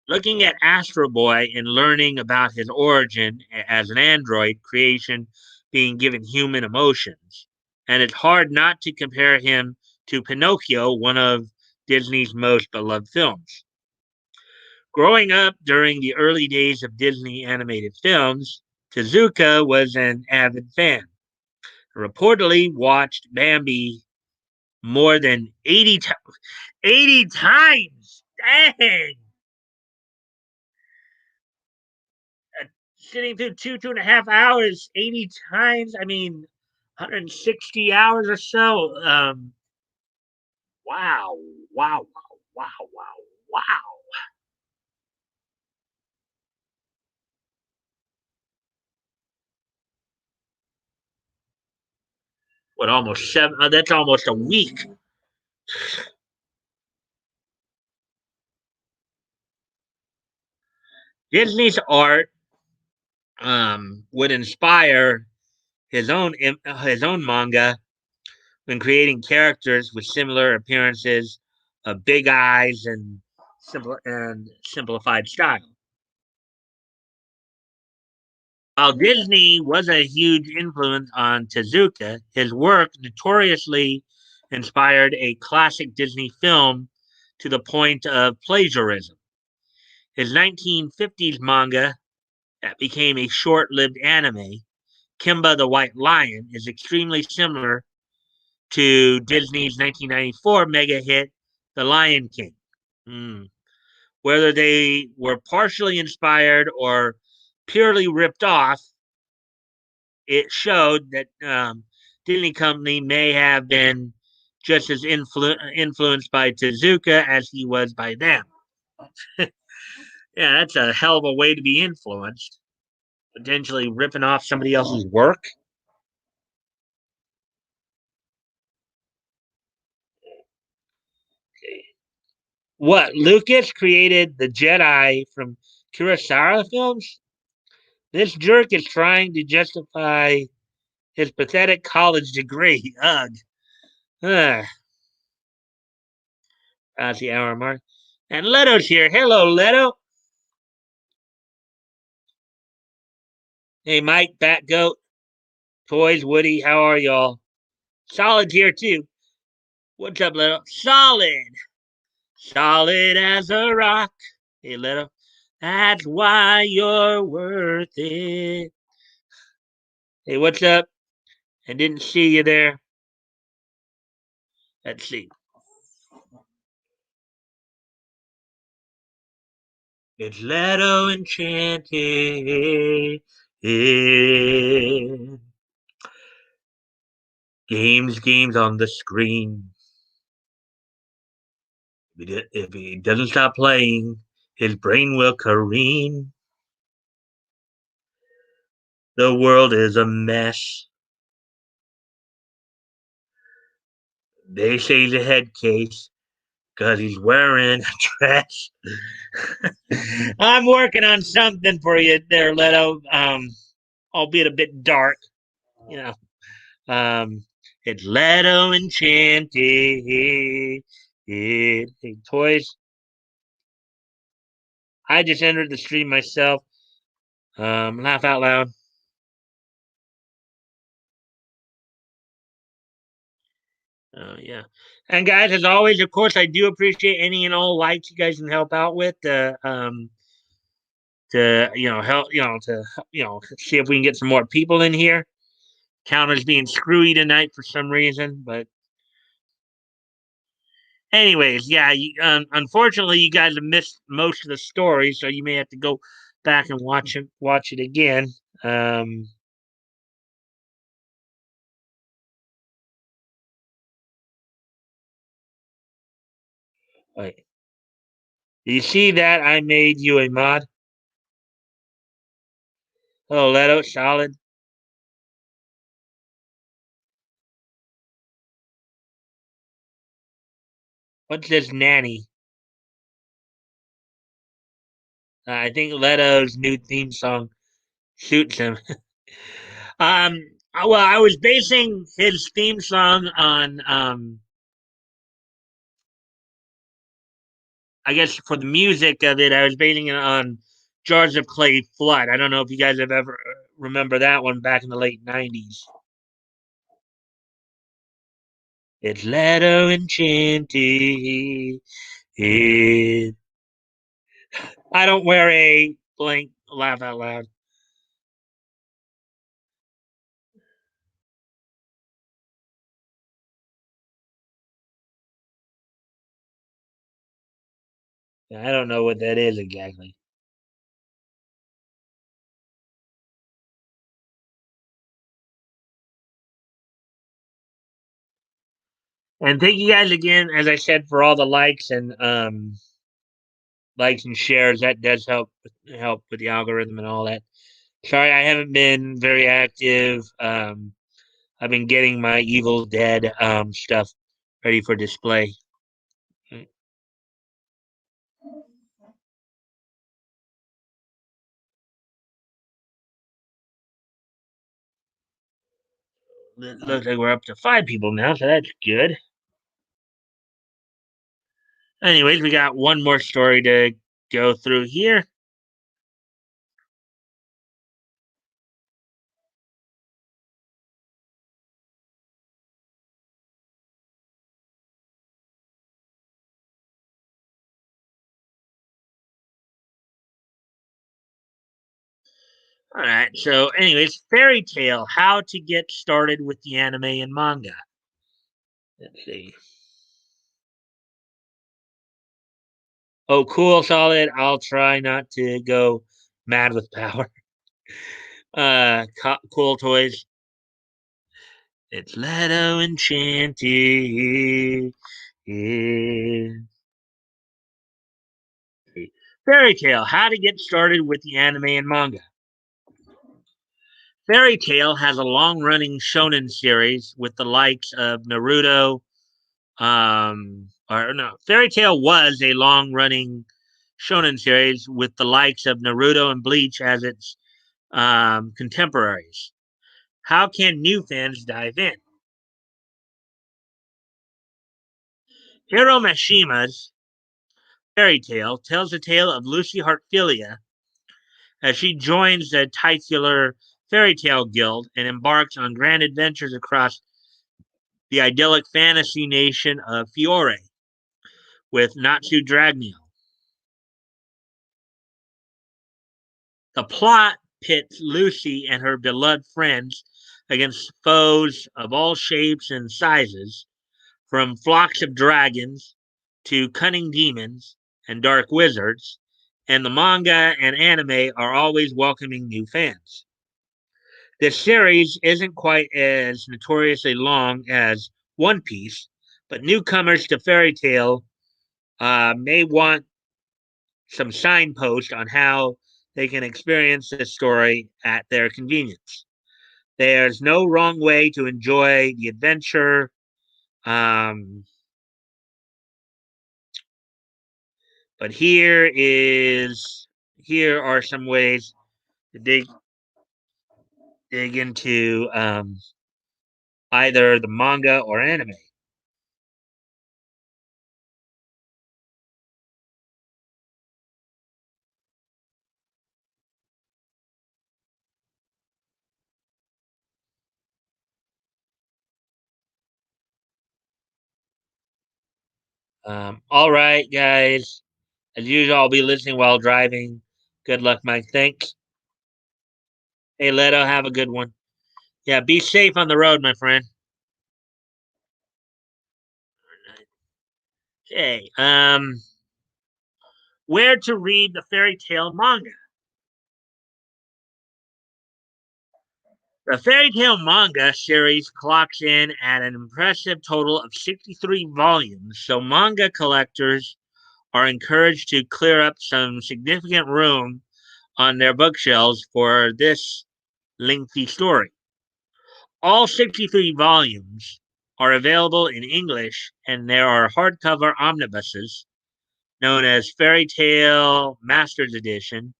Looking at Astro Boy and learning about his origin as an android creation being given human emotions, and it's hard not to compare him to Pinocchio, one of Disney's most beloved films. Growing up during the early days of Disney animated films, Tezuka was an avid fan. Reportedly watched Bambi more than 80 times. Dang! Sitting through 2.5 hours, 80 times. I mean, 160 hours or so. Wow, wow, wow, wow, wow. What, almost seven? That's almost a week. Disney's art would inspire his own manga when creating characters with similar appearances, big eyes, and simplified style. While Disney was a huge influence on Tezuka, his work notoriously inspired a classic Disney film to the point of plagiarism. His 1950s manga that became a short-lived anime, Kimba the White Lion, is extremely similar to Disney's 1994 mega hit, The Lion King. Hmm. Whether they were partially inspired or purely ripped off, it showed that Disney Company may have been just as influenced by Tezuka as he was by them. Yeah, that's a hell of a way to be influenced. Potentially ripping off somebody else's work. What, Lucas created the Jedi from Kurosawa films? This jerk is trying to justify his pathetic college degree. Ugh. Ah, that's the hour mark. And Leto's here. Hello, Leto. Hey, Mike, Batgoat, Toys, Woody, how are y'all? Solid's here too. What's up, Leto? Solid. Solid as a rock. Hey, Leto. That's why you're worth it. Hey, what's up? I didn't see you there. Let's see. It's Leto Enchanted. Games on the screen. If he doesn't stop playing, his brain will careen. The world is a mess. They say he's a head case because he's wearing a dress. I'm working on something for you there, Leto. Albeit a bit dark, you know. Um, it's Leto Enchanted. Hey, toys. I just entered the stream myself. Laugh out loud. Yeah. And guys, as always, of course, I do appreciate any and all likes you guys can help out with to help see if we can get some more people in here. Counter's being screwy tonight for some reason, but anyways, yeah. Unfortunately, you guys have missed most of the story, so you may have to go back and watch it again. Um, wait. Do you see that I made you a mod? Oh, Leto, solid. What's this nanny? I think Leto's new theme song suits him. um, well, I was basing his theme song on, I guess for the music of it, I was basing it on Jars of Clay Flood. I don't know if you guys have ever remember that one back in the late 90s. It's Leto Enchanted. I don't wear a blank laugh out loud. I don't know what that is exactly. And thank you guys again, as I said, for all the likes and shares. That does help with the algorithm and all that. Sorry, I haven't been very active. I've been getting my Evil Dead stuff ready for display. Looks like we're up to 5 people now, so that's good. Anyways, we got one more story to go through here. All right. So, anyways, Fairy Tale: How to Get Started with the Anime and Manga. Let's see. Oh, cool, solid. I'll try not to go mad with power. Cool toys. It's Leto Enchanted. Fairy Tale: How to Get Started with the Anime and Manga. Fairy Tale has a long-running shonen series with the likes of Naruto. Or no, Fairy Tale was a long-running shonen series with the likes of Naruto and Bleach as its contemporaries. How can new fans dive in? Hiro Mashima's Fairy Tale tells the tale of Lucy Heartfilia as she joins the titular Fairy Tale Guild and embarks on grand adventures across the idyllic fantasy nation of Fiore with Natsu Dragneel. The plot pits Lucy and her beloved friends against foes of all shapes and sizes, from flocks of dragons to cunning demons and dark wizards, and the manga and anime are always welcoming new fans. This series isn't quite as notoriously long as One Piece, but newcomers to Fairy Tale may want some signpost on how they can experience this story at their convenience. There's no wrong way to enjoy the adventure. Um, but here are some ways to dig into either the manga or anime. All right, guys. As usual, I'll be listening while driving. Good luck, Mike. Thanks. Hey, Leto, have a good one. Yeah, be safe on the road, my friend. Okay. Where to read the fairy tale manga? The fairy tale manga series clocks in at an impressive total of 63 volumes, so manga collectors are encouraged to clear up some significant room on their bookshelves for this lengthy story. All 63 volumes are available in English, and there are hardcover omnibuses known as Fairy Tale Masters Edition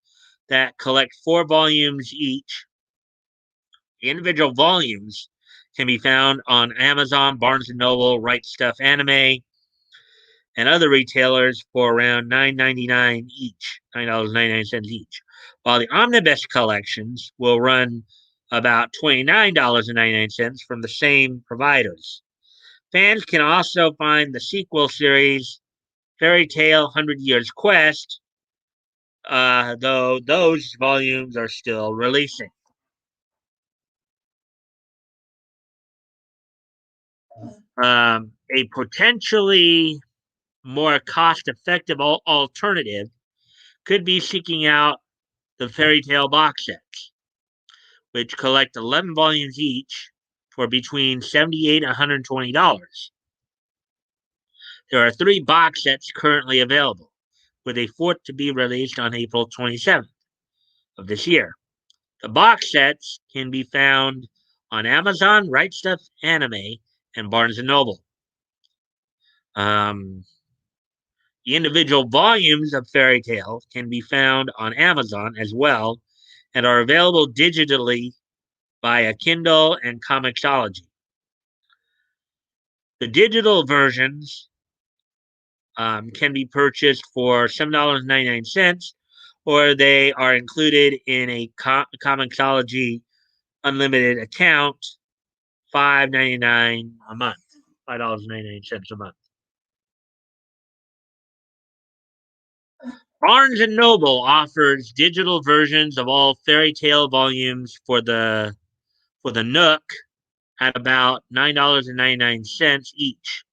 that collect 4 volumes each. The individual volumes can be found on Amazon, Barnes and Noble, Right Stuff Anime, and other retailers for around $9.99 each, $9.99 each. While the omnibus collections will run about $29.99 from the same providers. Fans can also find the sequel series, Fairy Tale 100 Years Quest, though those volumes are still releasing. A potentially more cost-effective alternative could be seeking out the Fairy Tale box sets, which collect 11 volumes each for between $78 and $120. There are 3 box sets currently available, with a fourth to be released on April 27th of this year. The box sets can be found on Amazon, Right Stuff Anime, and Barnes and Noble. The individual volumes of Fairy Tale can be found on Amazon as well and are available digitally via Kindle and Comixology. The digital versions can be purchased for $7.99, or they are included in a Comixology Unlimited account, $5.99 a month, $5.99 a month. Barnes and Noble offers digital versions of all Fairy Tale volumes for the Nook at about $9.99 each.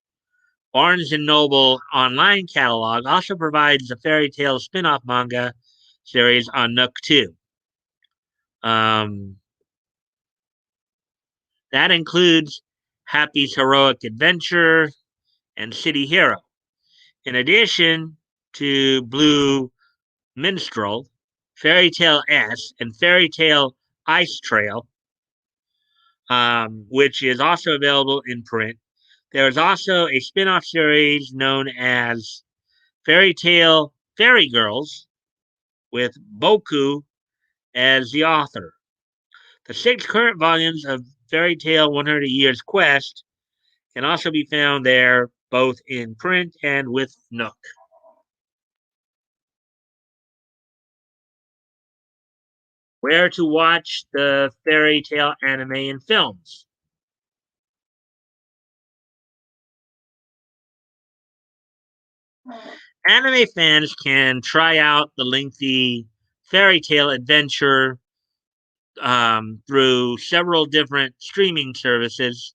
Barnes and Noble online catalog also provides the Fairy Tale spin-off manga series on Nook too. That includes Happy's Heroic Adventure and City Hero. In addition to Blue Minstrel, Fairy Tale S, and Fairy Tale Ice Trail, which is also available in print. There is also a spin-off series known as Fairy Tale Fairy Girls, with Boku as the author. The 6 current volumes of Fairy Tale 100 Years Quest can also be found there, both in print and with Nook. Where to watch the Fairy Tale anime and films. Anime fans can try out the lengthy Fairy Tale adventure through several different streaming services,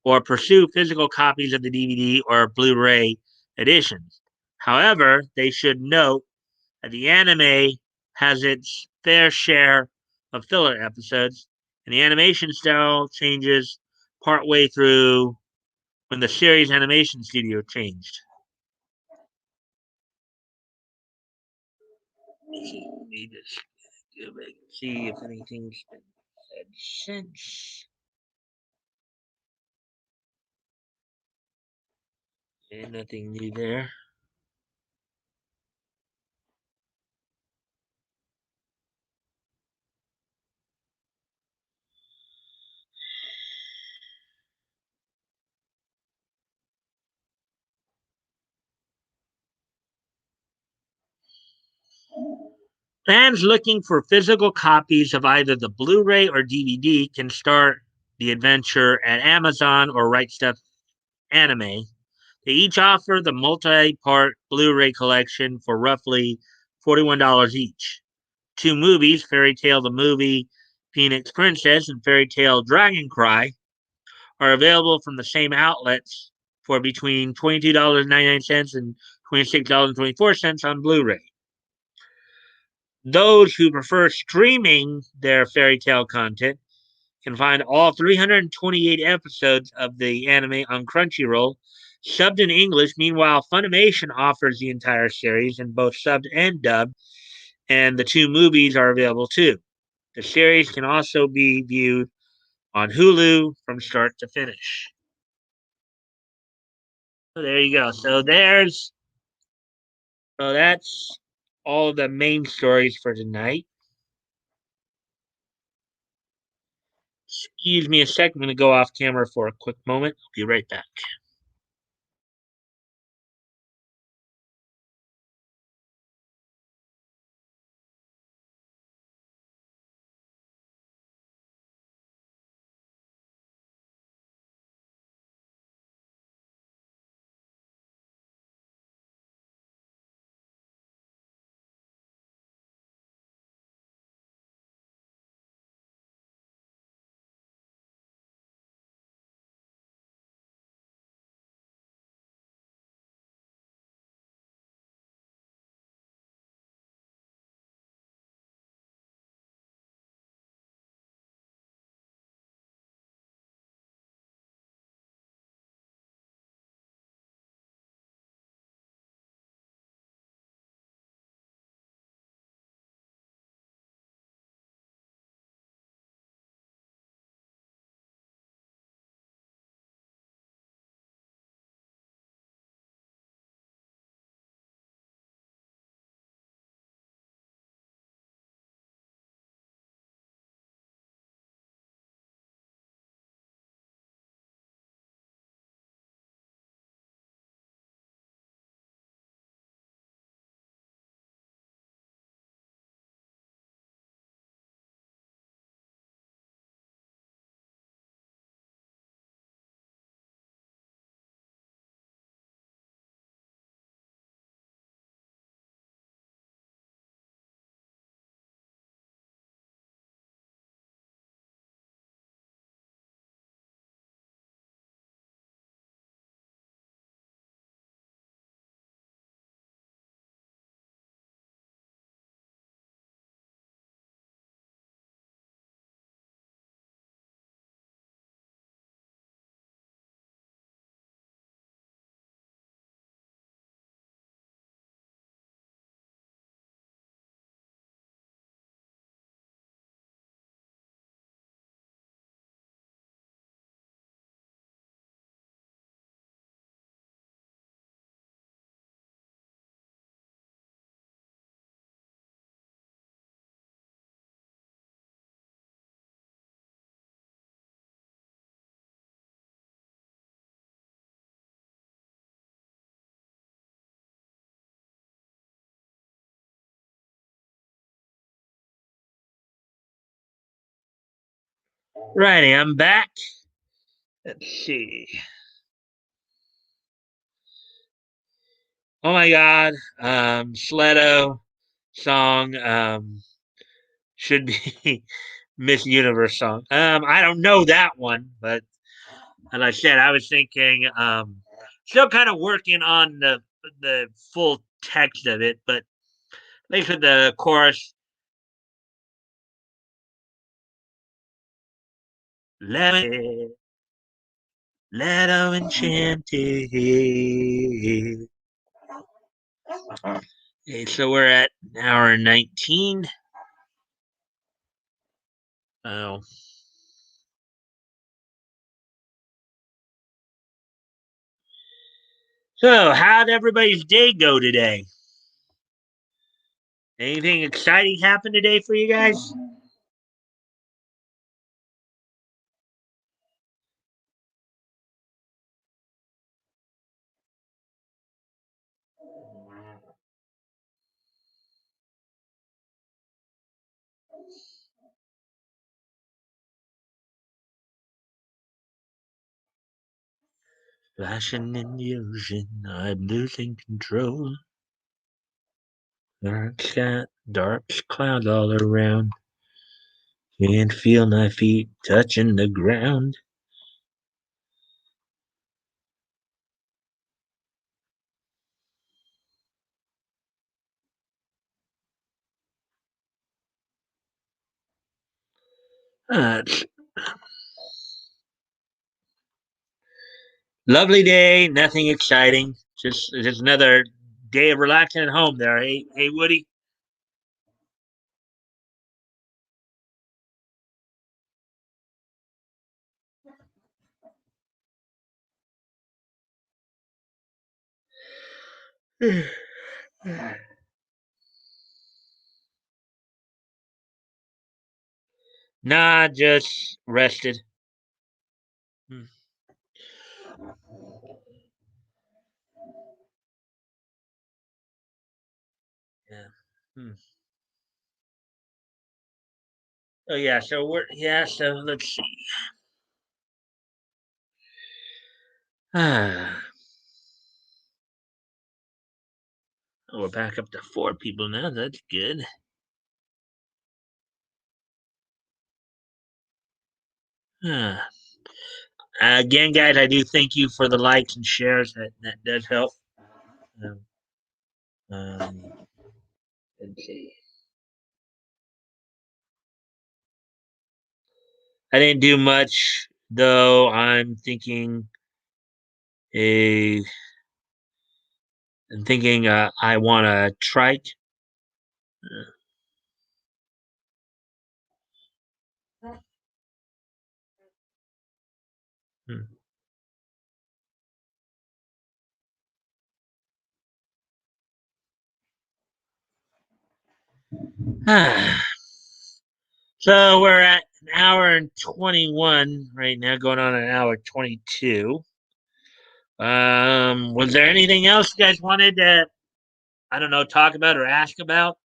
or pursue physical copies of the DVD or Blu-ray editions. However, they should note that the anime has its fair share of filler episodes, and the animation style changes partway through when the series animation studio changed. Let me just go back and see if anything's been said since. And nothing new there. Fans looking for physical copies of either the Blu-ray or DVD can start the adventure at Amazon or Right Stuff Anime. They each offer the multi-part Blu-ray collection for roughly $41 each. 2 movies, Fairy Tale the Movie, Phoenix Princess, and Fairy Tale Dragon Cry, are available from the same outlets for between $22.99 and $26.24 on Blu-ray. Those who prefer streaming their Fairy Tale content can find all 328 episodes of the anime on Crunchyroll, subbed in English. Meanwhile, Funimation offers the entire series in both subbed and dubbed, and the 2 movies are available too. The series can also be viewed on Hulu from start to finish. there you go. So that's all the main stories for tonight. Excuse me a sec. I'm going to go off camera for a quick moment. I'll be right back. Righty, I'm back. Let's see. Oh my God, Sleddo song should be Miss Universe song. I don't know that one, but as I said, I was thinking, still kind of working on the full text of it, but at least with the chorus, Leto Enchanted. Okay, so we're at hour 19. Oh. So, how'd everybody's day go today? Anything exciting happen today for you guys? Flashing in the ocean, I'm losing control. Dark clouds all around. Can't feel my feet touching the ground. It's lovely day, nothing exciting. Just another day of relaxing at home there. Hey, Woody. Nah, just rested. Hmm. Yeah. Hmm. Oh yeah. So we're yeah. So let's see. Ah, oh, we're back up to 4 people now. That's good. Ah. Again, guys, I do thank you for the likes and shares. That does help. Um, um, let's see. I didn't do much though. A I'm thinking I want a trike. Hmm. So we're at an hour and 21 right now, going on an hour 22. Was there anything else you guys wanted to, I don't know, talk about or ask about?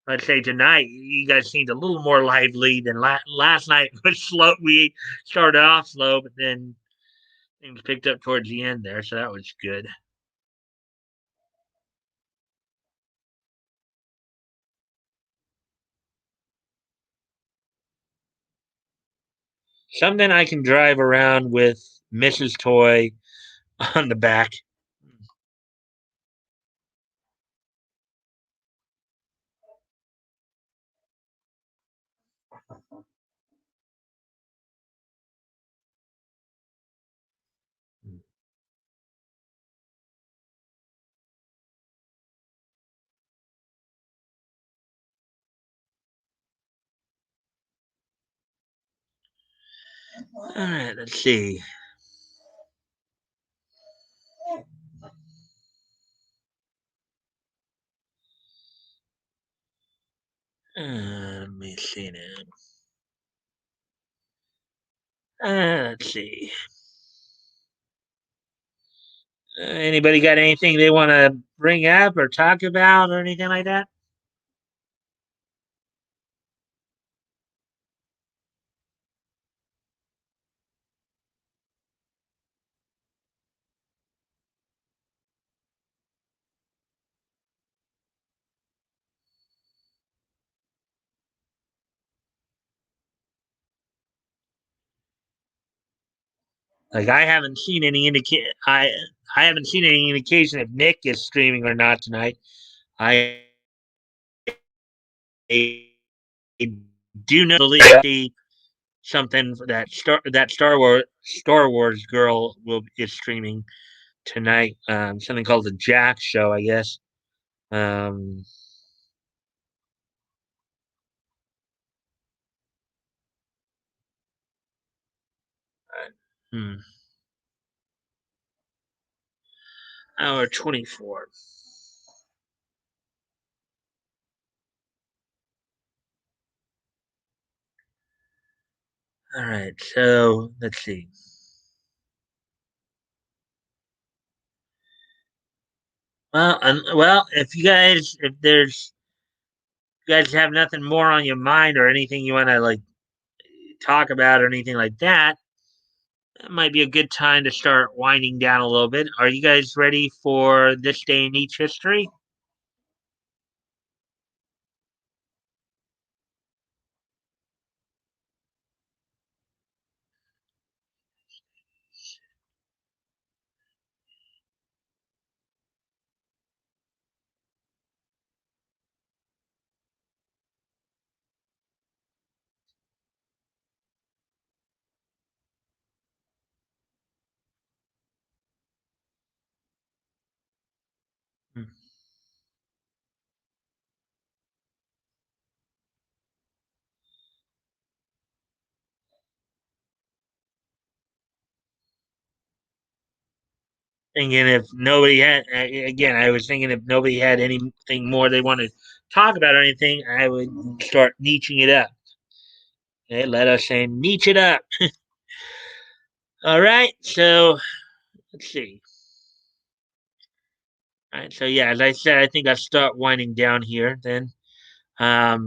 I'd say tonight you guys seemed a little more lively than last night. Was slow. We started off slow, but then things picked up towards the end there, so that was good. Something I can drive around with Mrs. Toy on the back. All right, let's see. Let me see now. Let's see. Anybody got anything they want to bring up or talk about or anything like that? Like I haven't seen any I haven't seen any indication if Nick is streaming or not tonight. I do know believe something that Star Wars girl will is streaming tonight. Something called the Jack Show, I guess. Um, hmm, hour 24. All right, so let's see. Well, if you guys have nothing more on your mind or anything you want to like talk about or anything like that, that might be a good time to start winding down a little bit. Are you guys ready for this day in each history? Hmm. Thinking if nobody had, again, I was thinking if nobody had anything more they wanted to talk about or anything, I would start niching it up. Okay, let us say niche it up. All right, so let's see. All right, so yeah, as I said, I think I'll start winding down here then. I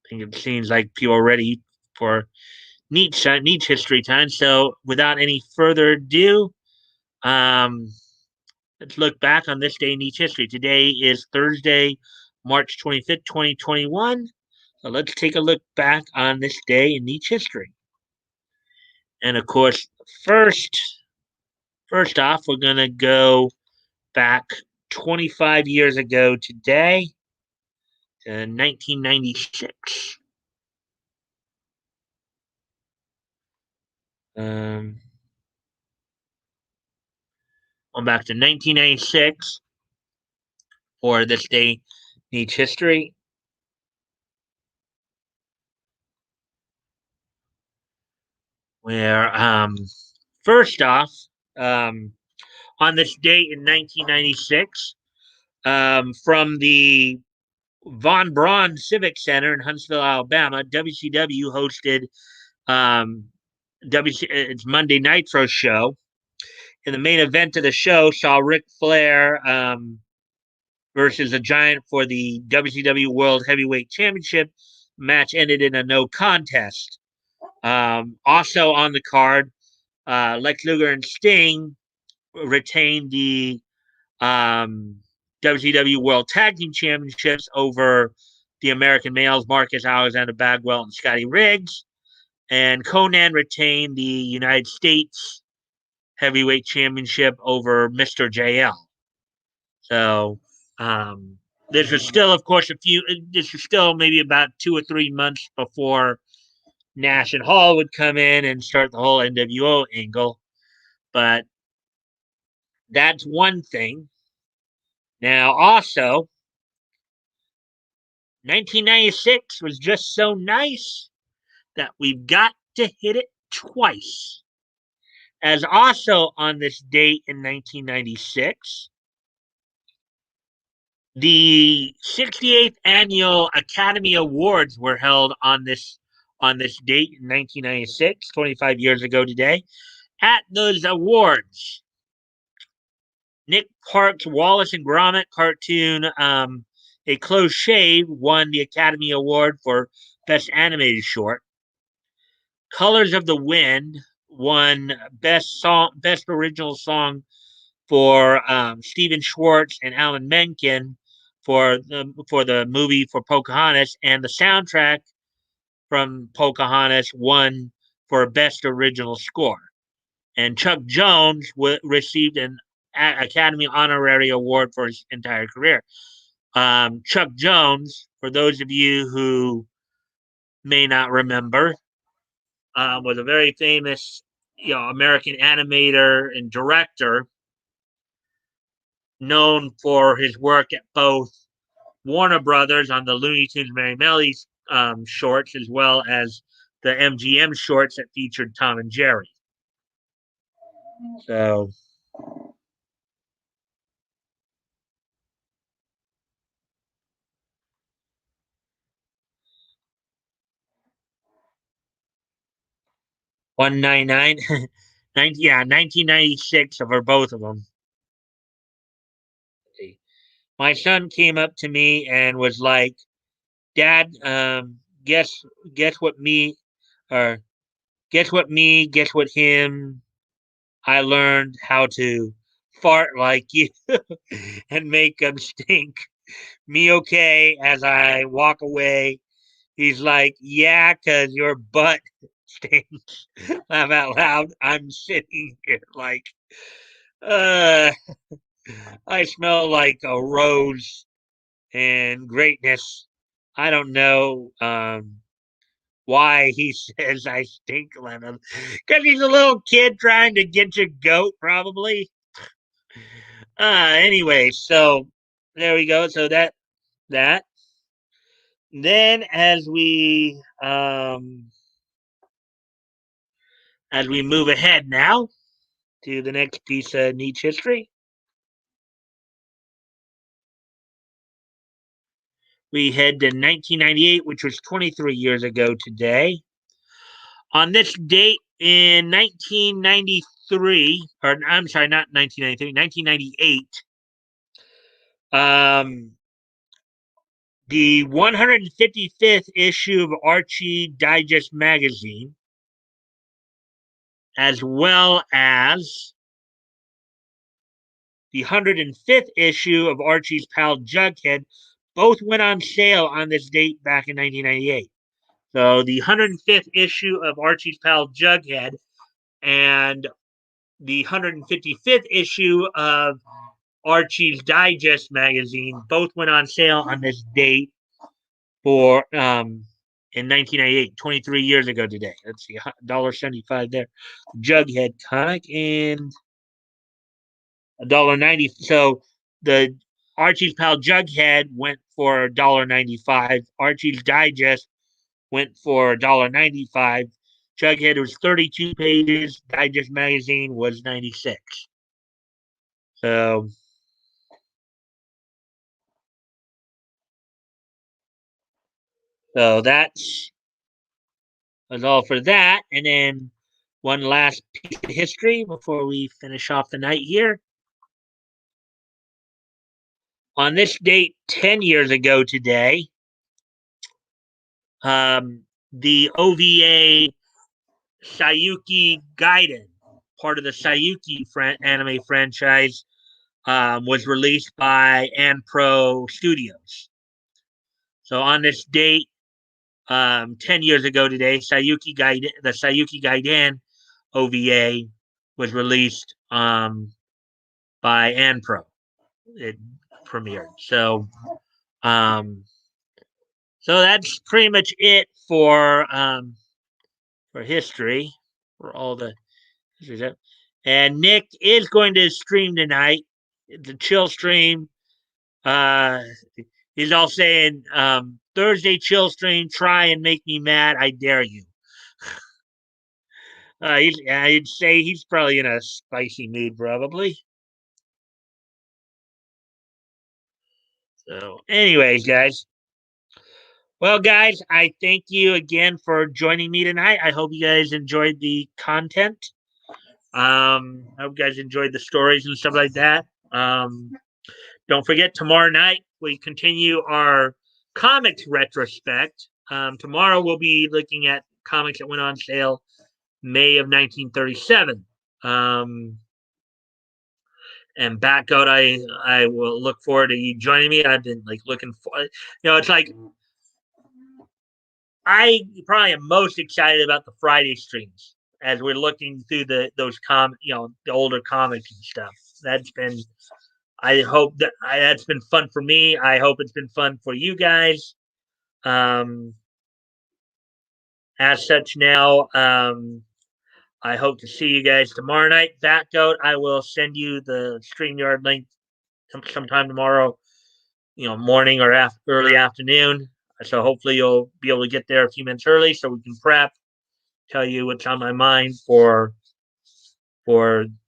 think it seems like people are ready for neat history time. So without any further ado, um, let's look back on this day in neat history. Today is Thursday, March 25th, 2021. So let's take a look back on this day in neat history. And of course, first, first off, we're gonna go back 25 years ago today to 1996. Um, I'm back to 1996 for this day needs history, where first off, um, on this date in 1996, from the Von Braun Civic Center in Huntsville, Alabama, WCW hosted um, its Monday Nitro show. In the main event of the show, saw Ric Flair versus a Giant for the WCW World Heavyweight Championship. Match ended in a no contest. Also on the card, Lex Luger and Sting retained the um, WCW World Tag Team Championships over the American males, Marcus Alexander Bagwell and Scotty Riggs. And Conan retained the United States Heavyweight Championship over Mr. JL. So this was still, of course, this was still maybe about 2 or 3 months before Nash and Hall would come in and start the whole NWO angle. But that's one thing. Now, also, 1996 was just so nice that we've got to hit it twice. As also on this date in 1996, the 68th annual Academy Awards were held on this date in 1996, 25 years ago today. At those awards, Nick Park's Wallace and Gromit cartoon, A Close Shave, won the Academy Award for Best Animated Short. Colors of the Wind won Best Original Song for Stephen Schwartz and Alan Menken for the movie for Pocahontas, and the soundtrack from Pocahontas won for Best Original Score. And Chuck Jones received an Academy Honorary Award for his entire career. Chuck Jones, for those of you who may not remember, was a very famous, American animator and director, known for his work at both Warner Brothers on the Looney Tunes Merry Melodies shorts, as well as the MGM shorts that featured Tom and Jerry. So 199, yeah, 1996 for both of them. My son came up to me and was like, "Dad, guess what me, or guess what him. I learned how to fart like you and make them stink. Me okay?" As I walk away, he's like, "Yeah, 'cause your butt stinks." Laugh out loud. I'm sitting here like, uh, I smell like a rose and greatness. I don't know why he says I stink, Lennon. Because he's a little kid trying to get your goat, probably. Anyway, so there we go. So that. Then as we move ahead now to the next piece of niche history. we head to 1998, which was 23 years ago today. On this date in 1993, or I'm sorry, not 1993, 1998, the 155th issue of Archie Digest magazine, as well as the 105th issue of Archie's pal Jughead, both went on sale on this date back in 1998. So the 105th issue of Archie's pal Jughead and the 155th issue of Archie's Digest magazine both went on sale on this date for in 1998, 23 years ago today. Let's see, $1.75 there. Jughead comic and $1.90. So the Archie's Pal Jughead went for $1.95. Archie's Digest went for $1.95. Jughead was 32 pages. Digest magazine was 96. So that's all for that. And then one last piece of history before we finish off the night here. On this date, 10 years ago today, the OVA Sayuki Gaiden, part of the Sayuki anime franchise, was released by Anpro Studios. So on this date, 10 years ago today, the Sayuki Gaiden OVA was released by Anpro. It premiered. So that's pretty much it for history, for all the history. And Nick is going to stream tonight. The chill stream. He's all saying Thursday chill stream. Try and make me mad. I dare you. I'd say he's probably in a spicy mood, probably. So, anyways, guys. Well, guys, I thank you again for joining me tonight. I hope you guys enjoyed the content. I hope you guys enjoyed the stories and stuff like that. Don't forget, tomorrow night we continue our comics retrospect. Tomorrow we'll be looking at comics that went on sale May of 1937. And Batgoat, I will look forward to you joining me. I've been looking for, it's like I probably am most excited about the Friday streams as we're looking through the older comics and stuff. I hope that's been fun for me. I hope it's been fun for you guys. As such, now I hope to see you guys tomorrow night. Batgoat, I will send you the StreamYard link sometime tomorrow, morning or early afternoon. So hopefully you'll be able to get there a few minutes early so we can prep, tell you what's on my mind for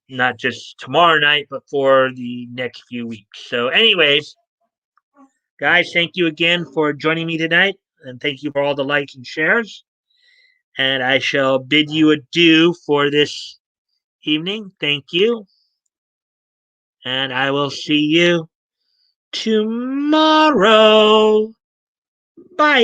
not just tomorrow night, but for the next few weeks. So anyways, guys, thank you again for joining me tonight. And thank you for all the likes and shares. And I shall bid you adieu for this evening. Thank you. And I will see you tomorrow. Bye.